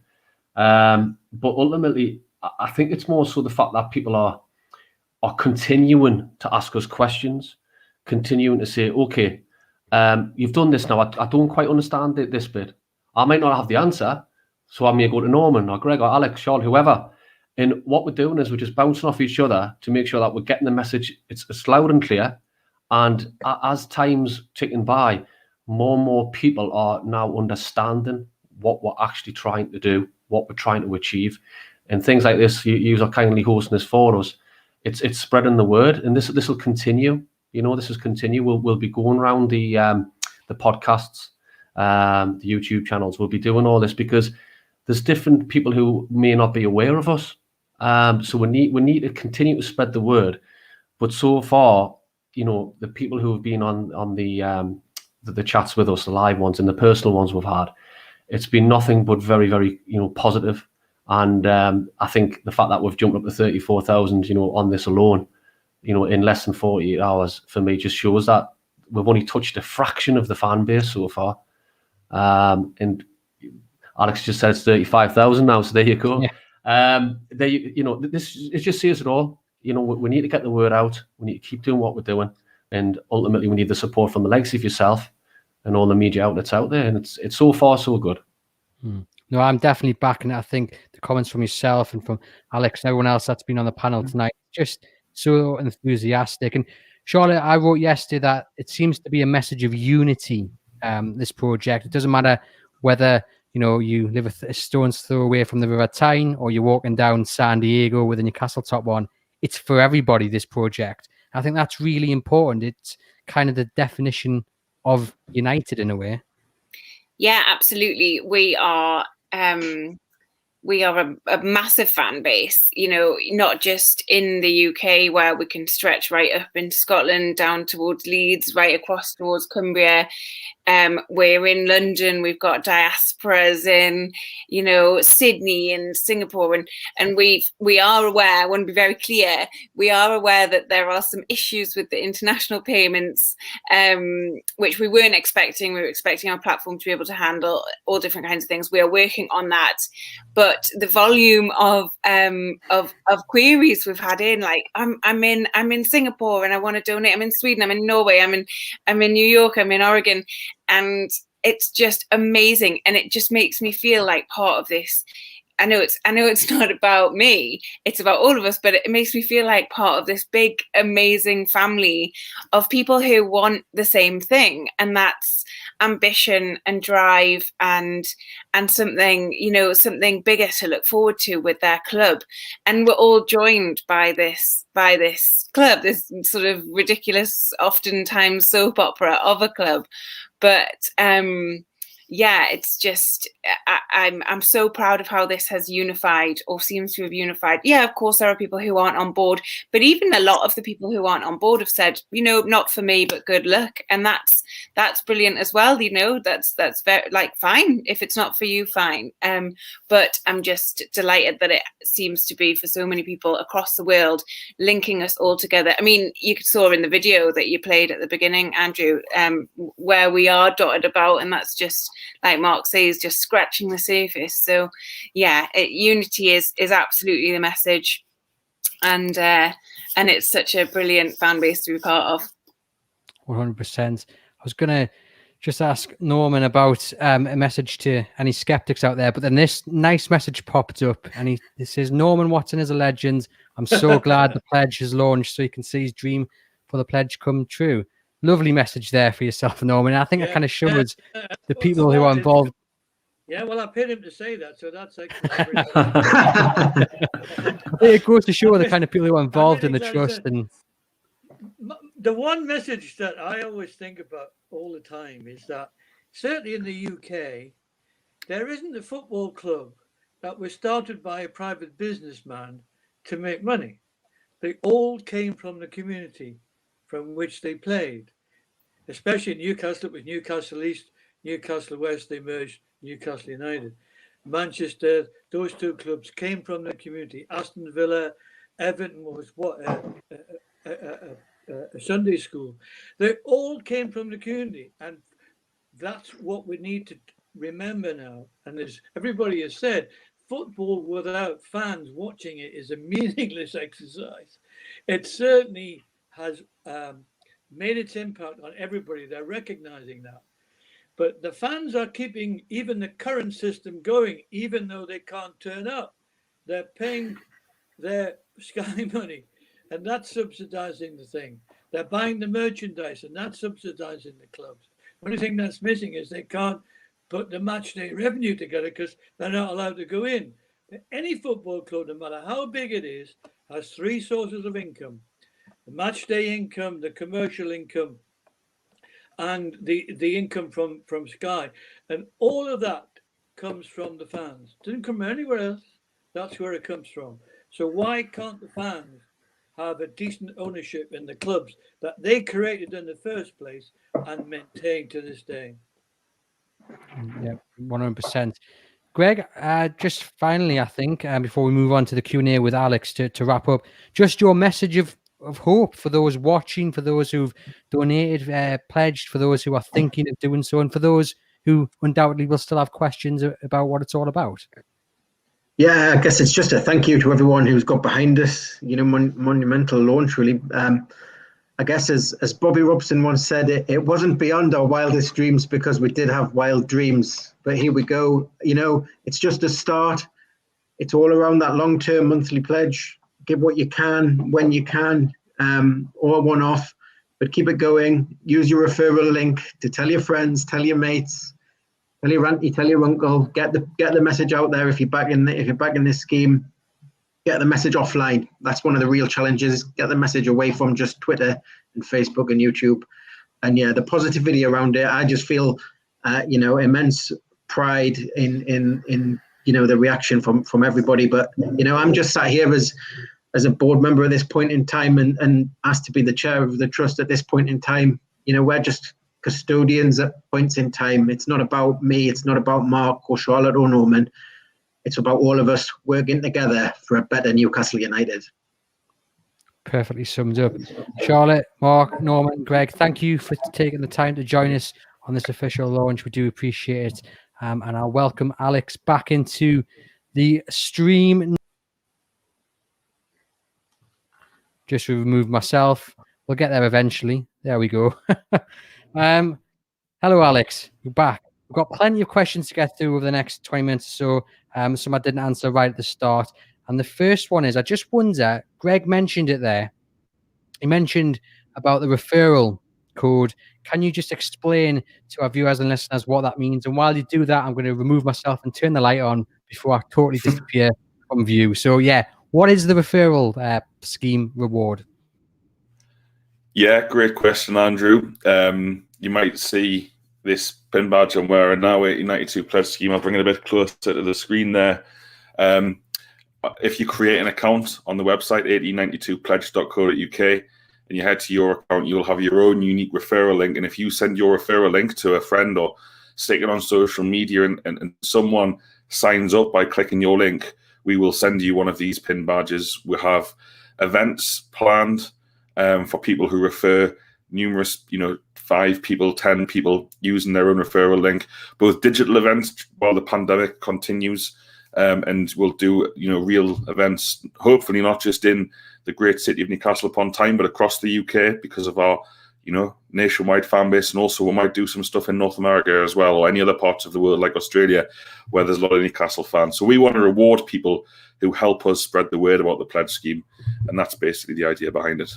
S: But ultimately, I think it's more so the fact that people are continuing to ask us questions, continuing to say, okay, you've done this now. I don't quite understand this bit. I might not have the answer, so I may go to Norman or Greg or Alex, Charles, whoever. And what we're doing is we're just bouncing off each other to make sure that we're getting the message. It's loud and clear. And as time's ticking by, more and more people are now understanding what we're actually trying to do, what we're trying to achieve. And things like this, you are kindly hosting this for us. It's spreading the word, and this will continue. This will continue. We'll be going around the podcasts, the YouTube channels. We'll be doing all this because there's different people who may not be aware of us. So we need to continue to spread the word. But so far, the people who have been on the chats with us, the live ones and the personal ones we've had, it's been nothing but very, very positive. And I think the fact that we've jumped up to 34,000, on this alone, in less than 48 hours, for me, just shows that we've only touched a fraction of the fan base so far. And Alex just said it's 35,000 now, so there you go. Yeah. This it just says it all. We need to get the word out. We need to keep doing what we're doing, and ultimately, we need the support from the likes of yourself and all the media outlets out there. And it's so far so good.
A: No, I'm definitely backing it. I think the comments from yourself and from Alex and everyone else that's been on the panel tonight, just so enthusiastic. And Charlotte, I wrote yesterday that it seems to be a message of unity, this project. It doesn't matter whether you live a stone's throw away from the River Tyne or you're walking down San Diego with a Newcastle top on. It's for everybody, this project. I think that's really important. It's kind of the definition of united in a way.
T: Yeah, absolutely. We are a massive fan base, not just in the UK, where we can stretch right up into Scotland, down towards Leeds, right across towards Cumbria. We're in London. We've got diasporas in, Sydney and Singapore, and we are aware. I want to be very clear. We are aware that there are some issues with the international payments, which we weren't expecting. We were expecting our platform to be able to handle all different kinds of things. We are working on that, but the volume of queries we've had in, like I'm in Singapore and I want to donate. I'm in Sweden. I'm in Norway. I'm in New York. I'm in Oregon. And it's just amazing, and it just makes me feel like part of this. I know it's not about me, it's about all of us, but it makes me feel like part of this big, amazing family of people who want the same thing, and that's ambition and drive and something, something bigger to look forward to with their club. And we're all joined by this club, this sort of ridiculous, oftentimes soap opera of a club. But yeah, it's just I'm so proud of how this has unified, or seems to have unified. Yeah, of course there are people who aren't on board, but even a lot of the people who aren't on board have said, not for me, but good luck, and that's brilliant as well. That's very, like, fine if it's not for you, fine. But I'm just delighted that it seems to be for so many people across the world, linking us all together. I mean, you saw in the video that you played at the beginning, Andrew, where we are dotted about, and that's just, like Mark says, just scratching the surface. So yeah, unity is absolutely the message, and it's such a brilliant fan base to be part of.
A: 100%. I was gonna just ask Norman about a message to any skeptics out there. But then this nice message popped up, and he says, Norman Watson is a legend. I'm so glad the pledge has launched so he can see his dream for the pledge come true. Lovely message there for yourself, Norman. I think it kind of shows the people who are involved.
U: Yeah, well, I paid him to say that, so that's excellent.
A: It goes to show the kind of people who are involved in the trust. And
U: the one message that I always think about all the time is that certainly in the UK, there isn't a football club that was started by a private businessman to make money. They all came from the community from which they played, especially Newcastle. It was Newcastle East, Newcastle West, they merged Newcastle United. Manchester, those two clubs came from the community. Aston Villa, Everton was a Sunday school. They all came from the community, and that's what we need to remember now. And as everybody has said, football without fans watching it is a meaningless exercise. It certainly has made its impact on everybody. They're recognizing that. But the fans are keeping even the current system going, even though they can't turn up. They're paying their Sky money, and that's subsidizing the thing. They're buying the merchandise, and that's subsidizing the clubs. The only thing that's missing is they can't put the match day revenue together because they're not allowed to go in. But any football club, no matter how big it is, has three sources of income: the match day income, the commercial income, and the income from Sky. And all of that comes from the fans. It doesn't come from anywhere else. That's where it comes from. So why can't the fans have a decent ownership in the clubs that they created in the first place and maintain to this day?
A: Yeah, 100%. Greg, just finally, I think, before we move on to the Q&A with Alex to wrap up, just your message of hope for those watching, for those who've donated, pledged, for those who are thinking of doing so, and for those who undoubtedly will still have questions about what it's all about.
V: Yeah, I guess it's just a thank you to everyone who's got behind us. Monumental launch, really. I guess as Bobby Robson once said, it wasn't beyond our wildest dreams because we did have wild dreams. But here we go. It's just a start. It's all around that long-term monthly pledge. Give what you can, when you can, or one-off, but keep it going. Use your referral link to tell your friends, tell your mates, tell your auntie, tell your uncle. Get the message out there. If you're back in this scheme, get the message offline. That's one of the real challenges. Get the message away from just Twitter and Facebook and YouTube. And yeah, the positivity around it. I just feel, immense pride in the reaction from everybody. But I'm just sat here as a board member at this point in time and asked to be the chair of the trust at this point in time. We're just custodians at points in time. It's not about me. It's not about Mark or Charlotte or Norman. It's about all of us working together for a better Newcastle United.
A: Perfectly summed up. Charlotte, Mark, Norman, Greg, thank you for taking the time to join us on this official launch. We do appreciate it. And I'll welcome Alex back into the stream. Just remove myself. We'll get there eventually. There we go. Hello, Alex. You're back. We've got plenty of questions to get through over the next 20 minutes or so. Some I didn't answer right at the start. And the first one is, I just wonder, Greg mentioned it there. He mentioned about the referral code. Can you just explain to our viewers and listeners what that means? And while you do that, I'm going to remove myself and turn the light on before I totally disappear from view. So, yeah, what is the referral scheme reward?
L: Yeah, great question, Andrew. You might see this pin badge I'm wearing now, 1892 Pledge Scheme. I'll bring it a bit closer to the screen there. If you create an account on the website, 1892pledge.co.uk, and you head to your account, you'll have your own unique referral link. And if you send your referral link to a friend or stick it on social media and someone signs up by clicking your link, we will send you one of these pin badges. We have events planned for people who refer, numerous, 5 people, 10 people using their own referral link, both digital events while the pandemic continues, and we'll do, real events, hopefully not just in the great city of Newcastle upon Tyne, but across the UK because of our nationwide fan base, and also we might do some stuff in North America as well, or any other parts of the world like Australia, where there's a lot of Newcastle fans. So we want to reward people who help us spread the word about the pledge scheme, and that's basically the idea behind it.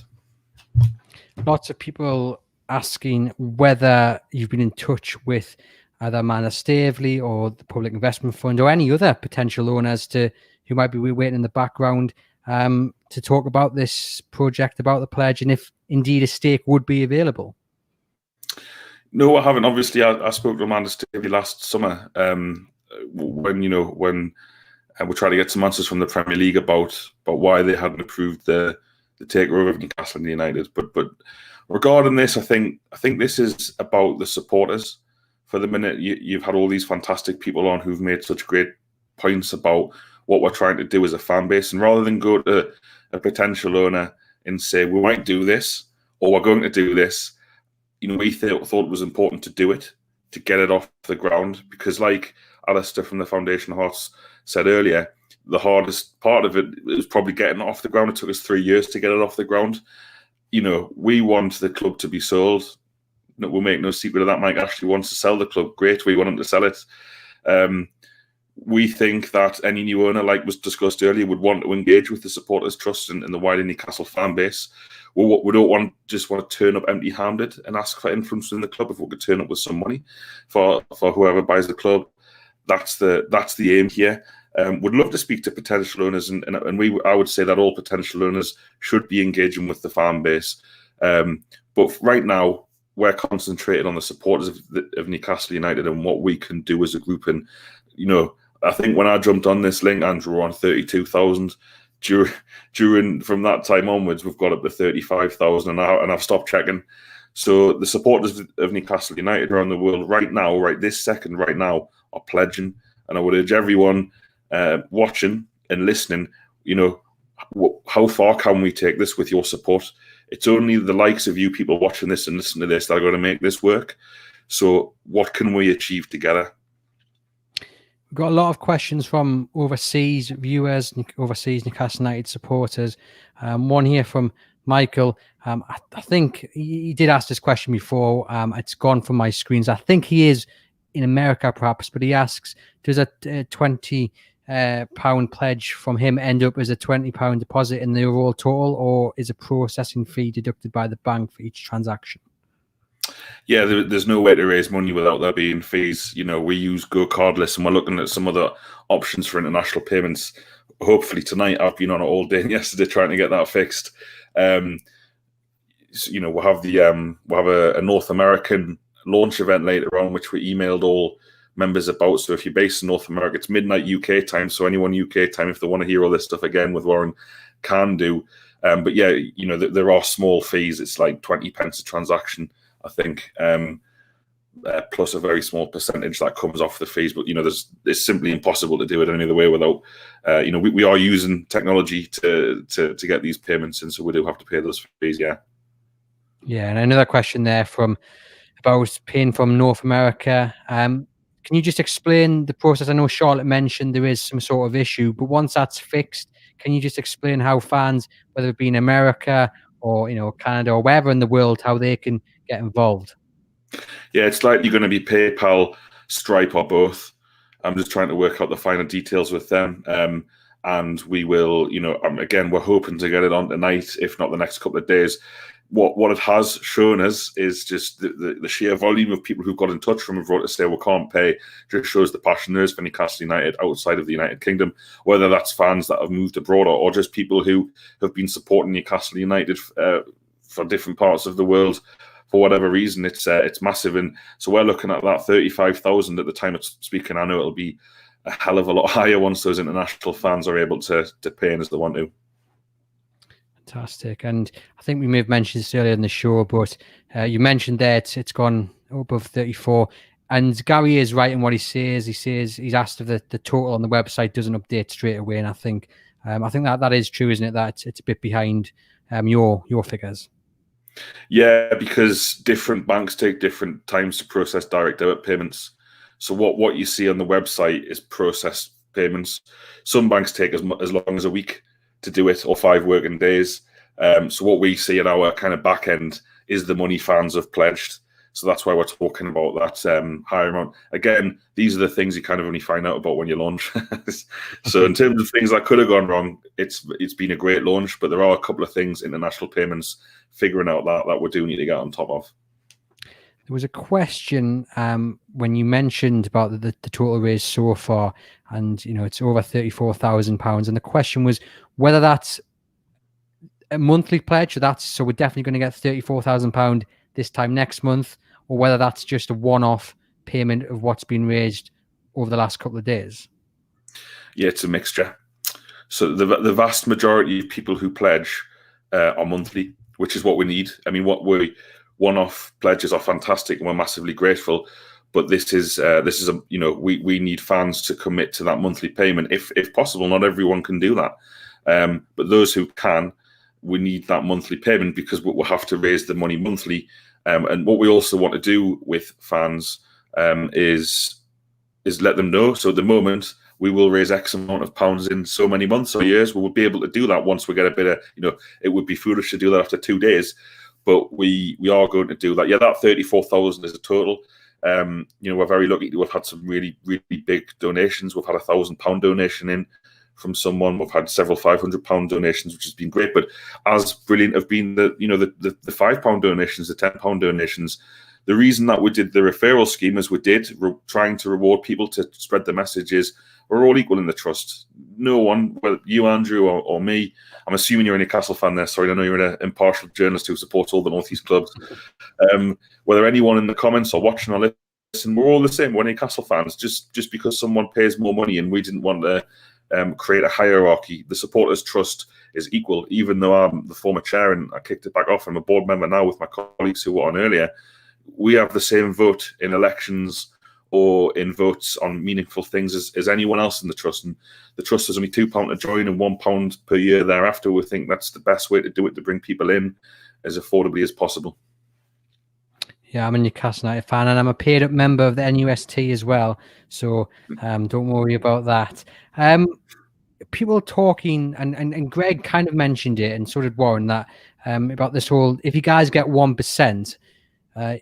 A: Lots of people asking whether you've been in touch with either Manor Stavely or the Public Investment Fund or any other potential owners who might be waiting in the background to talk about this project, about the pledge, and if indeed a stake would be available.
L: No, I haven't. Obviously, I spoke to Amanda Stavely last summer when we're trying to get some answers from the Premier League about why they hadn't approved the takeover of Newcastle and United. But regarding this, I think this is about the supporters. For the minute, you've had all these fantastic people on who've made such great points about what we're trying to do as a fan base, and rather than go to a potential owner and say we might do this or we're going to do this, we thought it was important to do it, to get it off the ground, because like Alistair from the Foundation Hearts said earlier, the hardest part of it was probably getting it off the ground. It took us 3 years to get it off the ground. We want the club to be sold. We'll make no secret of that. Mike Ashley wants to sell the club. Great, we want him to sell it. We think that any new owner, like was discussed earlier, would want to engage with the Supporters Trust and the wider Newcastle fan base. We don't just want to turn up empty-handed and ask for influence in the club. If we could turn up with some money for whoever buys the club, that's the aim here. Would love to speak to potential owners, and I would say that all potential owners should be engaging with the fan base. But right now, we're concentrated on the supporters of Newcastle United and what we can do as a group. And I think when I jumped on this link, Andrew, were on 32,000. During from that time onwards, we've got up to 35,000, and I've stopped checking. So the supporters of Newcastle United around the world right now, right this second, right now, are pledging. And I would urge everyone watching and listening, how far can we take this with your support? It's only the likes of you people watching this and listening to this that are going to make this work. So what can we achieve together?
A: We've got a lot of questions from overseas viewers, overseas Newcastle United supporters. One here from Michael. I think he did ask this question before. It's gone from my screens. I think he is in America, perhaps, but he asks, does a £20 pledge from him end up as a £20 deposit in the overall total, or is a processing fee deducted by the bank for each transaction?
L: Yeah, there's no way to raise money without there being fees. We use Go Cardless, and we're looking at some other options for international payments. Hopefully tonight. I've been on it all day and yesterday trying to get that fixed. We'll have a North American launch event later on, which we emailed all members about. So if you're based in North America, it's midnight UK time. So anyone UK time, if they want to hear all this stuff again with Warren, can do. But yeah, there are small fees. It's like 20 pence a transaction, I think, plus a very small percentage that comes off the fees. But it's simply impossible to do it any other way without. We are using technology to get these payments in, so we do have to pay those fees. Yeah.
A: Yeah, and another question there about paying from North America. Can you just explain the process? I know Charlotte mentioned there is some sort of issue, but once that's fixed, can you just explain how fans, whether it be in America or Canada or wherever in the world, how they can get involved?
L: Yeah, it's likely going to be PayPal, Stripe, or both. I'm just trying to work out the finer details with them. And we will, again, we're hoping to get it on tonight, if not the next couple of days. What it has shown us is just the sheer volume of people who've got in touch from abroad to say we can't pay. Just shows the passion there is for Newcastle United outside of the United Kingdom, whether that's fans that have moved abroad or just people who have been supporting Newcastle United for different parts of the world for whatever reason. It's massive, and so we're looking at that 35,000 at the time of speaking. I know it'll be a hell of a lot higher once those international fans are able to pay in as they want to.
A: Fantastic. And I think we may have mentioned this earlier in the show, but you mentioned that it's gone above 34. And Gary is right in what he says. He says he's asked if the total on the website doesn't update straight away. And I think that is true, isn't it? That it's a bit behind your figures.
L: Yeah, because different banks take different times to process direct debit payments. So what you see on the website is processed payments. Some banks take as long as a week to do it, or 5 working days. So what we see in our kind of back end is the money fans have pledged. So that's why we're talking about that higher amount. Again, these are the things you kind of only find out about when you launch. So in terms of things that could have gone wrong, it's been a great launch, but there are a couple of things, international payments, figuring out that we do need to get on top of.
A: There was a question when you mentioned about the total raise so far, and it's over £34,000, and the question was whether that's a monthly pledge. So we're definitely going to get £34,000 this time next month, or whether that's just a one-off payment of what's been raised over the last couple of days.
L: Yeah, it's a mixture. So the vast majority of people who pledge are monthly, which is what we need. I mean, one-off pledges are fantastic, and we're massively grateful. But this is we need fans to commit to that monthly payment if possible. Not everyone can do that, but those who can, we need that monthly payment because we'll have to raise the money monthly. And what we also want to do with fans is let them know. So at the moment, we will raise X amount of pounds in so many months or years. We will be able to do that once we get a bit of, it would be foolish to do that after 2 days, but we are going to do that. Yeah, that 34,000 is a total. We're very lucky to have had some really, really big donations. We've had £1,000 donation in from someone. We've had several £500 donations, which has been great. But as brilliant have been the £5 donations, the £10 donations. The reason that we did the referral scheme as we did, trying to reward people to spread the message, is we're all equal in the trust. No one, whether you, Andrew, or me, I'm assuming you're a Newcastle fan there. Sorry, I know you're an impartial journalist who supports all the North East clubs. Whether anyone in the comments or watching or listening, we're all the same. We're Newcastle fans. Just because someone pays more money and we didn't want to create a hierarchy, the supporters' trust is equal. Even though I'm the former chair and I kicked it back off, I'm a board member now with my colleagues who were on earlier. We have the same vote in elections or in votes on meaningful things as anyone else in the trust. And the trust is only £2 to join and £1 per year thereafter. We think that's the best way to do it, to bring people in as affordably as possible.
A: Yeah, I'm a Newcastle United fan, and I'm a paid-up member of the NUST as well. So don't worry about that. People talking, and Greg kind of mentioned it, and so did Warren, that about this whole, if you guys get 1%,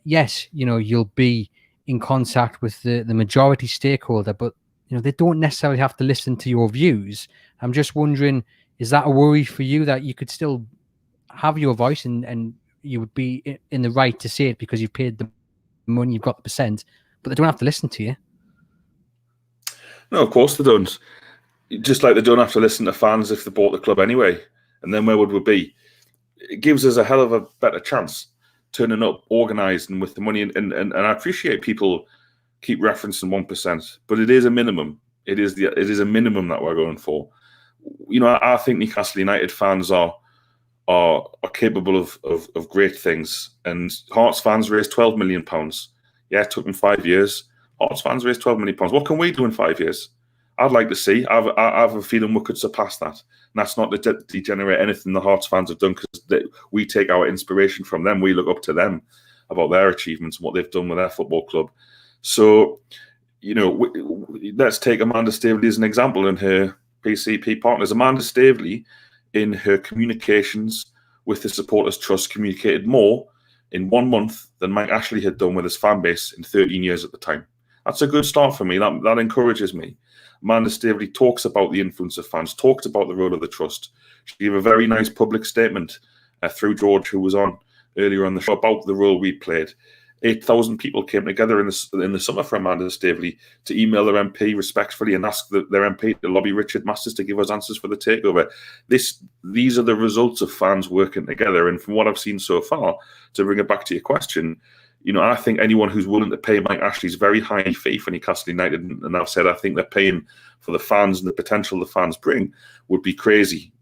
A: yes, you'll be in contact with the majority stakeholder, but they don't necessarily have to listen to your views. I'm just wondering, is that a worry for you that you could still have your voice and you would be in the right to say it because you've paid the money, you've got the percent, but they don't have to listen to you?
L: No, of course they don't. Just like they don't have to listen to fans if they bought the club anyway. And then where would we be? It gives us a hell of a better chance turning up, organised, and with the money. And I appreciate people keep referencing 1%, but it is a minimum. It is a minimum that we're going for. I think Newcastle United fans are capable of great things. And Hearts fans raised £12 million. Yeah, it took them 5 years. Hearts fans raised £12 million. What can we do in 5 years? I'd like to see. I have a feeling we could surpass that. And that's not to degenerate anything the Hearts fans have done, because we take our inspiration from them. We look up to them about their achievements and what they've done with their football club. So, let's take Amanda Staveley as an example and her PCP partners. Amanda Staveley, in her communications with the Supporters Trust, communicated more in 1 month than Mike Ashley had done with his fan base in 13 years at the time. That's a good start for me. That encourages me. Amanda Staveley talks about the influence of fans, talked about the role of the trust. She gave a very nice public statement through George, who was on earlier on the show, about the role we played. 8,000 people came together in the summer for Amanda Staveley to email their MP respectfully and ask their MP to lobby Richard Masters to give us answers for the takeover. These are the results of fans working together. And from what I've seen so far, to bring it back to your question, I think anyone who's willing to pay Mike Ashley's very high fee for Newcastle United, and I've said I think they're paying for the fans and the potential the fans bring, would be crazy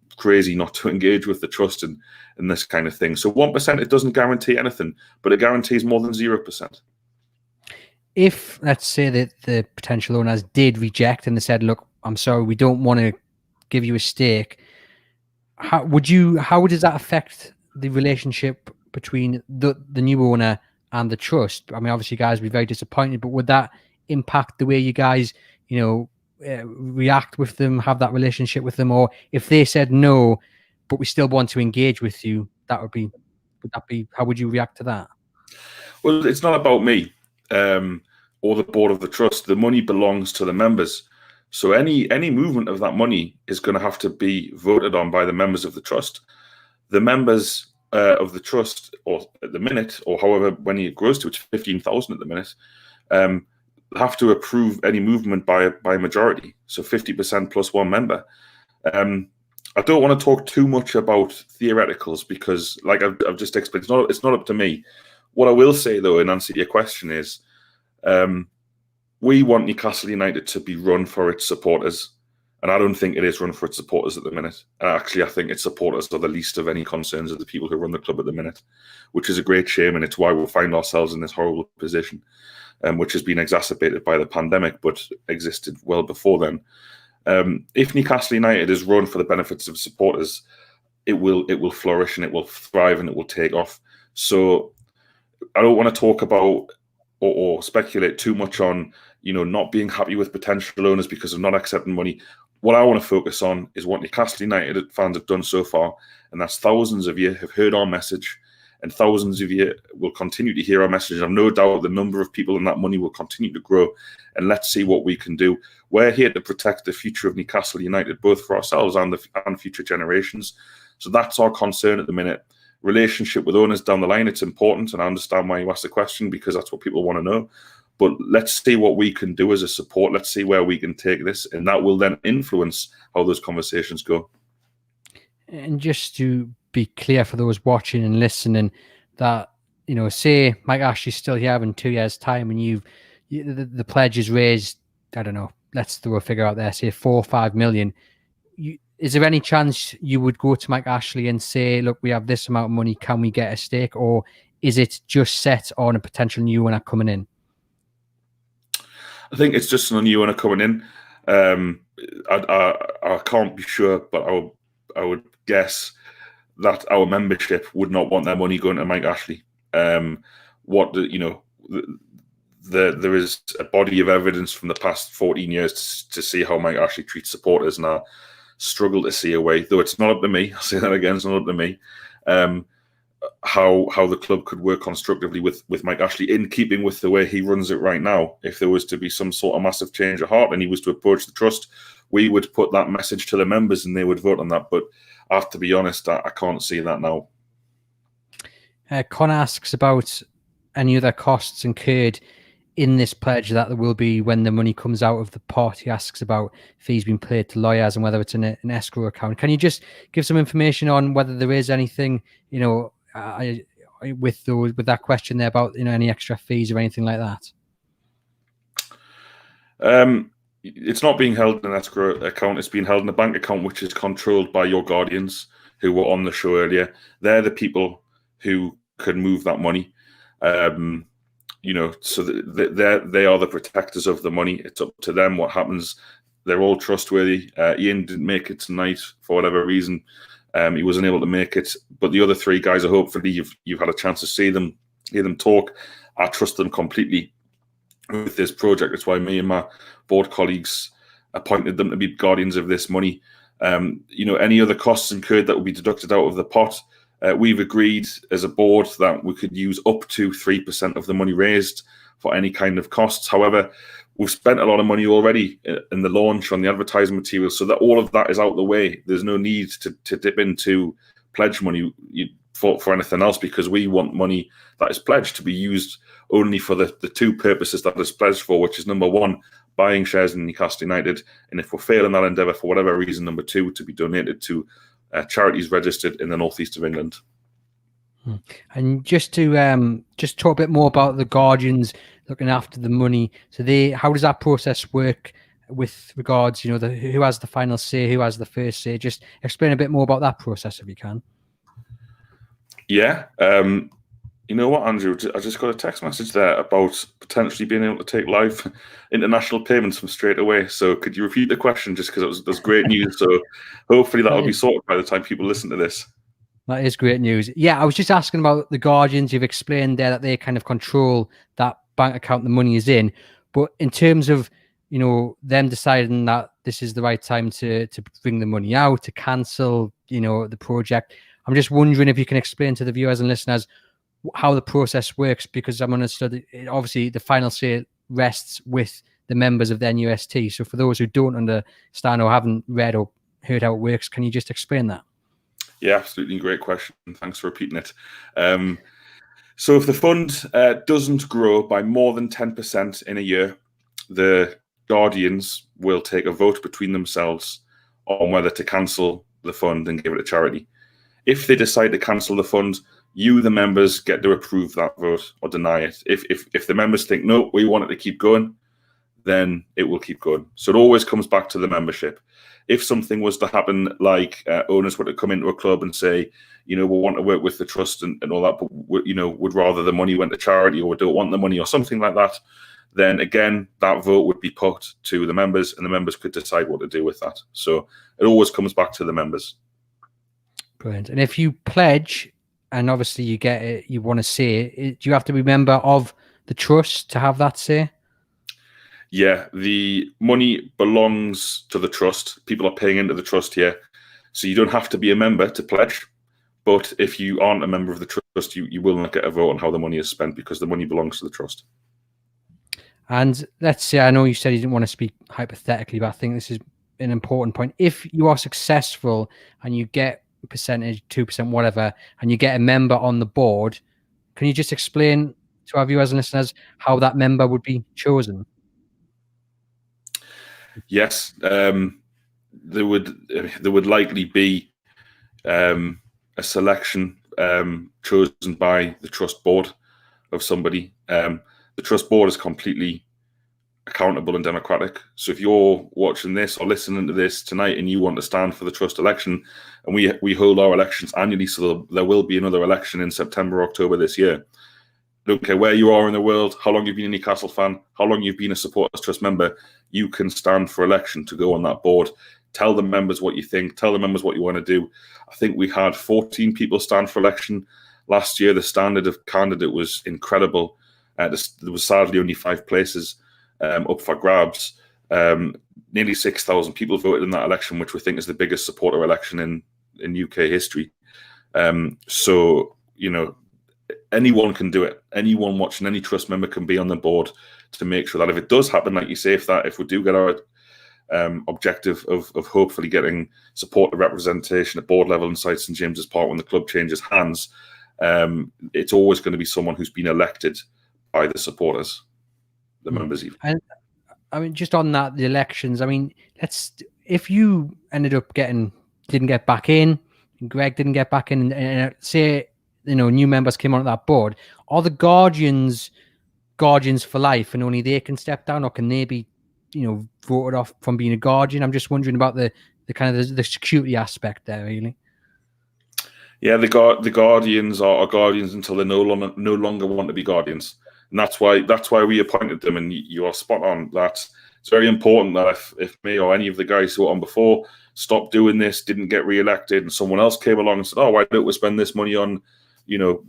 L: not to engage with the trust and this kind of thing. So 1%, it doesn't guarantee anything, but it guarantees more than 0%.
A: If, let's say, that the potential owners did reject and they said, look, I'm sorry, we don't want to give you a stake, how does that affect the relationship between the new owner and the trust? I mean, obviously, you guys would be very disappointed, but would that impact the way you guys, react with them, have that relationship with them? Or if they said no, but we still want to engage with you, that would be Would that be, how would you react to that?
L: Well, it's not about me or the board of the trust. The money belongs to the members. So any movement of that money is going to have to be voted on by the members of the trust. The members of the trust, or at the minute, or however many it grows to, it's 15,000 at the minute, have to approve any movement by majority. So 50% plus one member. I don't want to talk too much about theoreticals because, like I've just explained, it's not up to me. What I will say, though, in answer to your question is, we want Newcastle United to be run for its supporters, and I don't think it is run for its supporters at the minute. Actually, I think its supporters are the least of any concerns of the people who run the club at the minute, which is a great shame, and it's why we find ourselves in this horrible position, which has been exacerbated by the pandemic, but existed well before then. If Newcastle United is run for the benefits of supporters, it will flourish and it will thrive and it will take off. So I don't want to talk about or speculate too much on, not being happy with potential owners because of not accepting money. What I want to focus on is what Newcastle United fans have done so far, and that's thousands of you have heard our message, and thousands of you will continue to hear our message. I've no doubt the number of people and that money will continue to grow, and let's see what we can do. We're here to protect the future of Newcastle United, both for ourselves and future generations. So that's our concern at the minute. Relationship with owners down the line, it's important, and I understand why you asked the question because that's what people want to know. But let's see what we can do as a support. Let's see where we can take this, and that will then influence how those conversations go.
A: And just to be clear for those watching and listening, that, say Mike Ashley's still here in 2 years' time, and the pledge is raised, I don't know, let's throw a figure out there, say 4 or 5 million. Is there any chance you would go to Mike Ashley and say, look, we have this amount of money, can we get a stake? Or is it just set on a potential new owner coming in?
L: I think it's just on a new owner coming in. I can't be sure, but I would guess that our membership would not want their money going to Mike Ashley. There is a body of evidence from the past 14 years to see how Mike Ashley treats supporters, and I struggle to see a way, though it's not up to me, I'll say that again, it's not up to me, how the club could work constructively with Mike Ashley in keeping with the way he runs it right now. If there was to be some sort of massive change of heart and he was to approach the trust, we would put that message to the members and they would vote on that. But I have to be honest, I can't see that now.
A: Con asks about any other costs incurred in this pledge that there will be when the money comes out of the pot. He asks about fees being paid to lawyers and whether it's in an escrow account. Can you just give some information on whether there is anything, with that question there about any extra fees or anything like that?
L: It's not being held in an escrow account. It's being held in a bank account, which is controlled by your guardians who were on the show earlier. They're the people who can move that money. So they are the protectors of the money. It's up to them what happens. They're all trustworthy. Ian didn't make it tonight for whatever reason. He wasn't able to make it. But the other three guys, hopefully you've had a chance to hear them talk. I trust them completely with this project. It's why me and my board colleagues appointed them to be guardians of this money. Any other costs incurred that will be deducted out of the pot, we've agreed as a board that we could use up to 3% of the money raised for any kind of costs. However, we've spent a lot of money already in the launch on the advertising material, so that all of that is out of the way. There's no need to dip into pledge money for anything else, because we want money that is pledged to be used only for the two purposes that it's pledged for, which is number one, buying shares in Newcastle United, and if we're failing that endeavour for whatever reason, number two, to be donated to charities registered in the northeast of England.
A: And just to just talk a bit more about the guardians looking after the money. So how does that process work with regards, who has the final say, who has the first say? Just explain a bit more about that process if you can.
L: Yeah. You know what, Andrew? I just got a text message there about potentially being able to take live international payments from straight away. So could you repeat the question, just because that's great news? So hopefully that'll be sorted by the time people listen to this.
A: That is great news. Yeah, I was just asking about the guardians. You've explained there that they kind of control that bank account the money is in. But in terms of, them deciding that this is the right time to bring the money out, to cancel, the project, I'm just wondering if you can explain to the viewers and listeners how the process works, because I'm understood obviously the final say rests with the members of the NUST. So for those who don't understand or haven't read or heard how it works, can you just explain that?
L: Yeah, absolutely. Great question. Thanks for repeating it. So if the fund doesn't grow by more than 10% in a year, the guardians will take a vote between themselves on whether to cancel the fund and give it to charity. If they decide to cancel the fund, you, the members, get to approve that vote or deny it. If the members think, no, we want it to keep going, then it will keep going. So it always comes back to the membership. If something was to happen, like owners were to come into a club and say, we want to work with the trust and all that, but would rather the money went to charity, or we don't want the money, or something like that, then again, that vote would be put to the members, and the members could decide what to do with that. So it always comes back to the members.
A: Brilliant. And if you pledge, and obviously you get it, you want to say, do you have to be a member of the trust to have that say?
L: Yeah, the money belongs to the trust. People are paying into the trust here. So you don't have to be a member to pledge. But if you aren't a member of the trust, you will not get a vote on how the money is spent, because the money belongs to the trust. And
A: let's say, I know you said you didn't want to speak hypothetically, but I think this is an important point. If you are successful and you get a percentage, 2%, whatever, and you get a member on the board, can you just explain to our viewers and listeners how that member would be chosen?
L: Yes, there would likely be a selection chosen by the trust board of somebody. The trust board is completely accountable and democratic. So if you're watching this or listening to this tonight and you want to stand for the trust election, and we hold our elections annually, so there will be another election in September, October this year. I don't care where you are in the world, how long you've been a Newcastle fan, how long you've been a Supporters Trust member, you can stand for election to go on that board. Tell the members what you think, tell the members what you want to do. I think we had 14 people stand for election last year. The standard of candidate was incredible. There was sadly only 5 places up for grabs. Nearly 6,000 people voted in that election, which we think is the biggest supporter election in UK history. So, anyone can do it. Anyone watching, any trust member can be on the board to make sure that if it does happen, like you say, if we do get our objective of hopefully getting supporter representation at board level inside St James's Park when the club changes hands, it's always going to be someone who's been elected by the supporters, the members even. And
A: I mean, just on that, the elections, I mean, if you ended up didn't get back in, Greg didn't get back in, and say, new members came on that board, are the guardians for life and only they can step down, or can they be, voted off from being a guardian? I'm just wondering about the kind of the security aspect there, really.
L: Yeah, the guardians are guardians until they no longer want to be guardians, and that's why we appointed them. And you are spot on that. It's very important that if me or any of the guys who were on before stopped doing this, didn't get re-elected, and someone else came along and said, "Oh, why don't we spend this money on,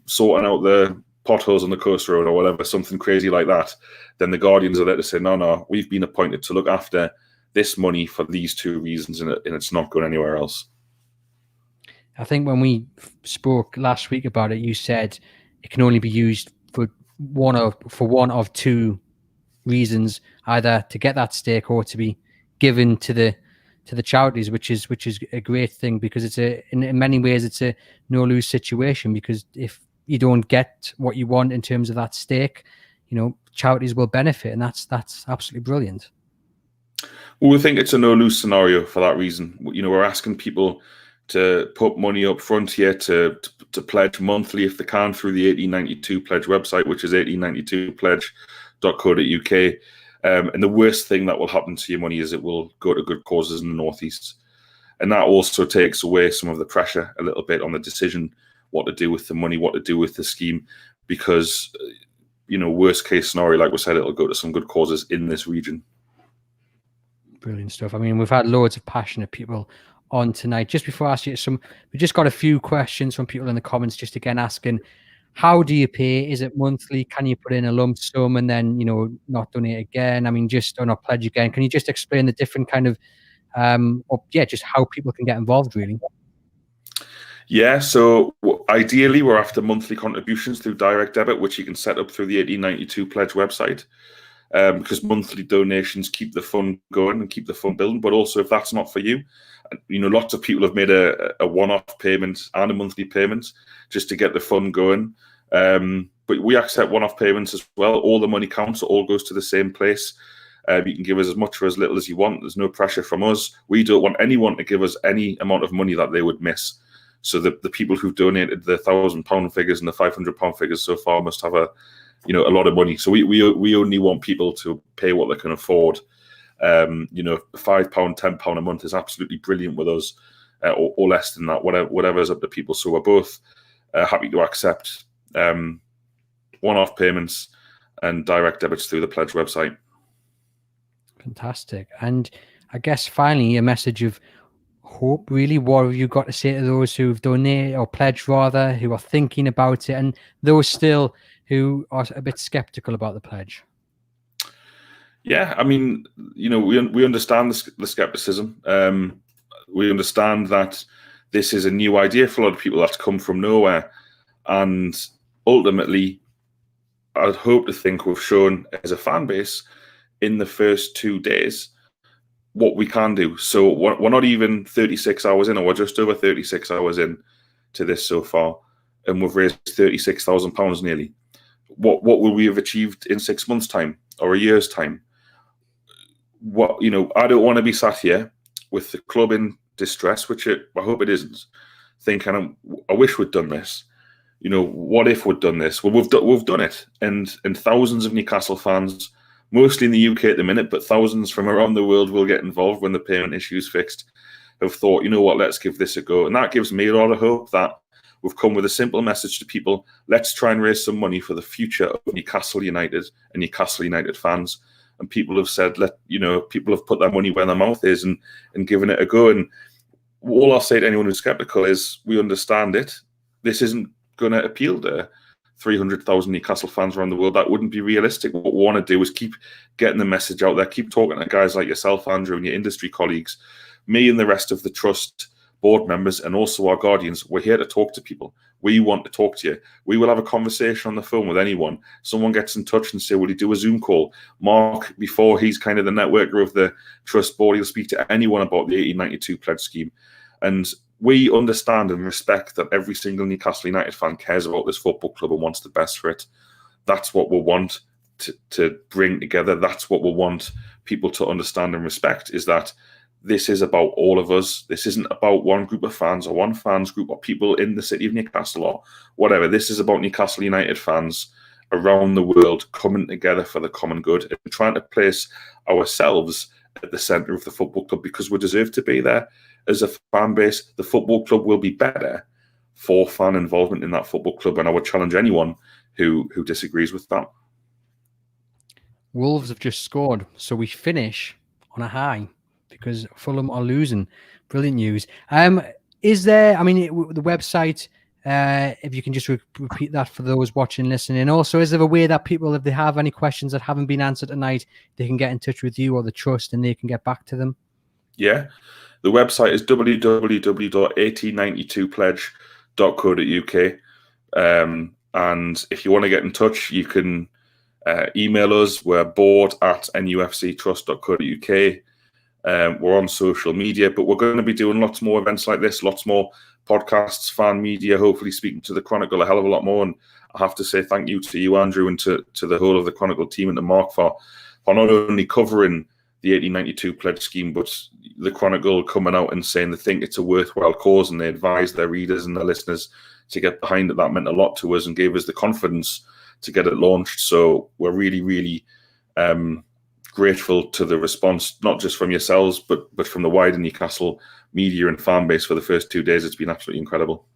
L: sorting out the potholes on the coast road or whatever," something crazy like that, then the guardians are there to say, no, we've been appointed to look after this money for these 2 reasons, and it's not going anywhere else.
A: I think when we spoke last week about it, you said it can only be used for one of 2 reasons, either to get that stake or to be given to the charities, which is a great thing, because it's in many ways it's a no-lose situation, because if you don't get what you want in terms of that stake, charities will benefit, and that's absolutely brilliant.
L: Well, we think it's a no-lose scenario for that reason. We're asking people to put money up front here to pledge monthly if they can through the 1892 Pledge website, which is 1892pledge.co.uk. And the worst thing that will happen to your money is it will go to good causes in the Northeast. And that also takes away some of the pressure a little bit on the decision, what to do with the money, what to do with the scheme, because, worst case scenario, like we said, it'll go to some good causes in this region.
A: Brilliant stuff. I mean, we've had loads of passionate people on tonight. Just before I ask you we just got a few questions from people in the comments, just again asking, how do you pay? Is it monthly? Can you put in a lump sum and then, not donate again? I mean, or not pledge again. Can you just explain the different kind of, just how people can get involved, really?
L: Yeah, so ideally we're after monthly contributions through direct debit, which you can set up through the 1892 Pledge website, because monthly donations keep the fund going and keep the fund building. But also, if that's not for you, lots of people have made a one-off payment and a monthly payment just to get the fund going. But we accept one-off payments as well. All the money counts, so all goes to the same place. You can give us as much or as little as you want. There's no pressure from us. We don't want anyone to give us any amount of money that they would miss. So the people who've donated the £1,000 figures and the £500 figures so far must have a lot of money. So we only want people to pay what they can afford. £5, £10 a month is absolutely brilliant with us, or less than that, whatever is up to people. So we're both happy to accept one-off payments and direct debits through the Pledge website.
A: Fantastic. And I guess finally a message of hope, really. What have you got to say to those who've donated or pledged rather, who are thinking about it, and those still who are a bit skeptical about the pledge?
L: Yeah, I mean, we understand the skepticism. We understand that this is a new idea for a lot of people that's come from nowhere, and ultimately I'd hope to think we've shown as a fan base in the first 2 days what we can do. So we're not even 36 hours in, or we're just over 36 hours in to this so far, and we've raised £36,000 nearly. What will we have achieved in 6 months' time or a year's time? I don't want to be sat here with the club in distress, which I hope it isn't, thinking I wish we'd done this. What if we'd done this? Well, we've done it, and thousands of Newcastle fans, mostly in the UK at the minute, but thousands from around the world will get involved when the payment issue is fixed, have thought, let's give this a go. And that gives me a lot of hope that we've come with a simple message to people. Let's try and raise some money for the future of Newcastle United and Newcastle United fans. And people have said, people have put their money where their mouth is and given it a go. And all I'll say to anyone who's skeptical is, we understand it. This isn't going to appeal to 300,000 Newcastle fans around the world. That wouldn't be realistic. What we want to do is keep getting the message out there, keep talking to guys like yourself, Andrew, and your industry colleagues, me and the rest of the Trust board members, and also our guardians. We're here to talk to people. We want to talk to you. We will have a conversation on the phone with anyone. Someone gets in touch and say, will you do a Zoom call? Mark, before he's kind of the networker of the Trust board, he'll speak to anyone about the 1892 pledge scheme. And we understand and respect that every single Newcastle United fan cares about this football club and wants the best for it. That's what we want to bring together. That's what we want people to understand and respect, is that this is about all of us. This isn't about one group of fans or one fans group or people in the city of Newcastle or whatever. This is about Newcastle United fans around the world coming together for the common good and trying to place ourselves at the centre of the football club, because we deserve to be there. As a fan base, the football club will be better for fan involvement in that football club, and I would challenge anyone who disagrees with that.
A: Wolves have just scored, so we finish on a high because Fulham are losing. Brilliant news. Is there, the website, if you can just repeat that for those watching, listening. Also, is there a way that people, if they have any questions that haven't been answered tonight, they can get in touch with you or the Trust and they can get back to them?
L: Yeah. The website is www.1892pledge.co.uk. And if you want to get in touch, you can email us. We're board@nufctrust.co.uk. We're on social media, but we're going to be doing lots more events like this, lots more podcasts, fan media, hopefully speaking to the Chronicle a hell of a lot more. And I have to say thank you to you, Andrew, and to the whole of the Chronicle team and to Mark for not only covering the 1892 pledge scheme, but the Chronicle coming out and saying they think it's a worthwhile cause, and they advise their readers and their listeners to get behind it. That meant a lot to us and gave us the confidence to get it launched. So we're really, really grateful to the response, not just from yourselves, but from the wider Newcastle media and fan base for the first 2 days. It's been absolutely incredible.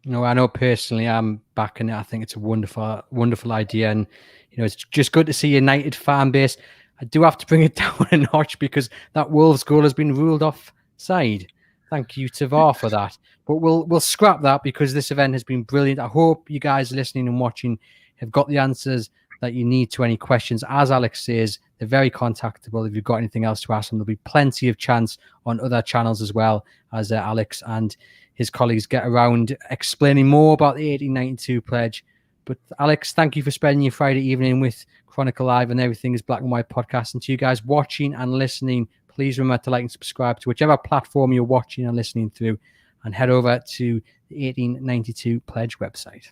A: I know personally I'm backing it. I think it's a wonderful idea, and it's just good to see a united fan base. I do have to bring it down a notch because that Wolves goal has been ruled offside. Thank you to VAR for that. But we'll scrap that because this event has been brilliant. I hope you guys listening and watching have got the answers that you need to any questions. As Alex says, they're very contactable. If you've got anything else to ask them, there'll be plenty of chance on other channels as well, as Alex and his colleagues get around explaining more about the 1892 pledge. But Alex, thank you for spending your Friday evening with Chronicle Live and Everything is Black and White podcast. And to you guys watching and listening, please remember to like and subscribe to whichever platform you're watching and listening through, and head over to the 1892 Pledge website.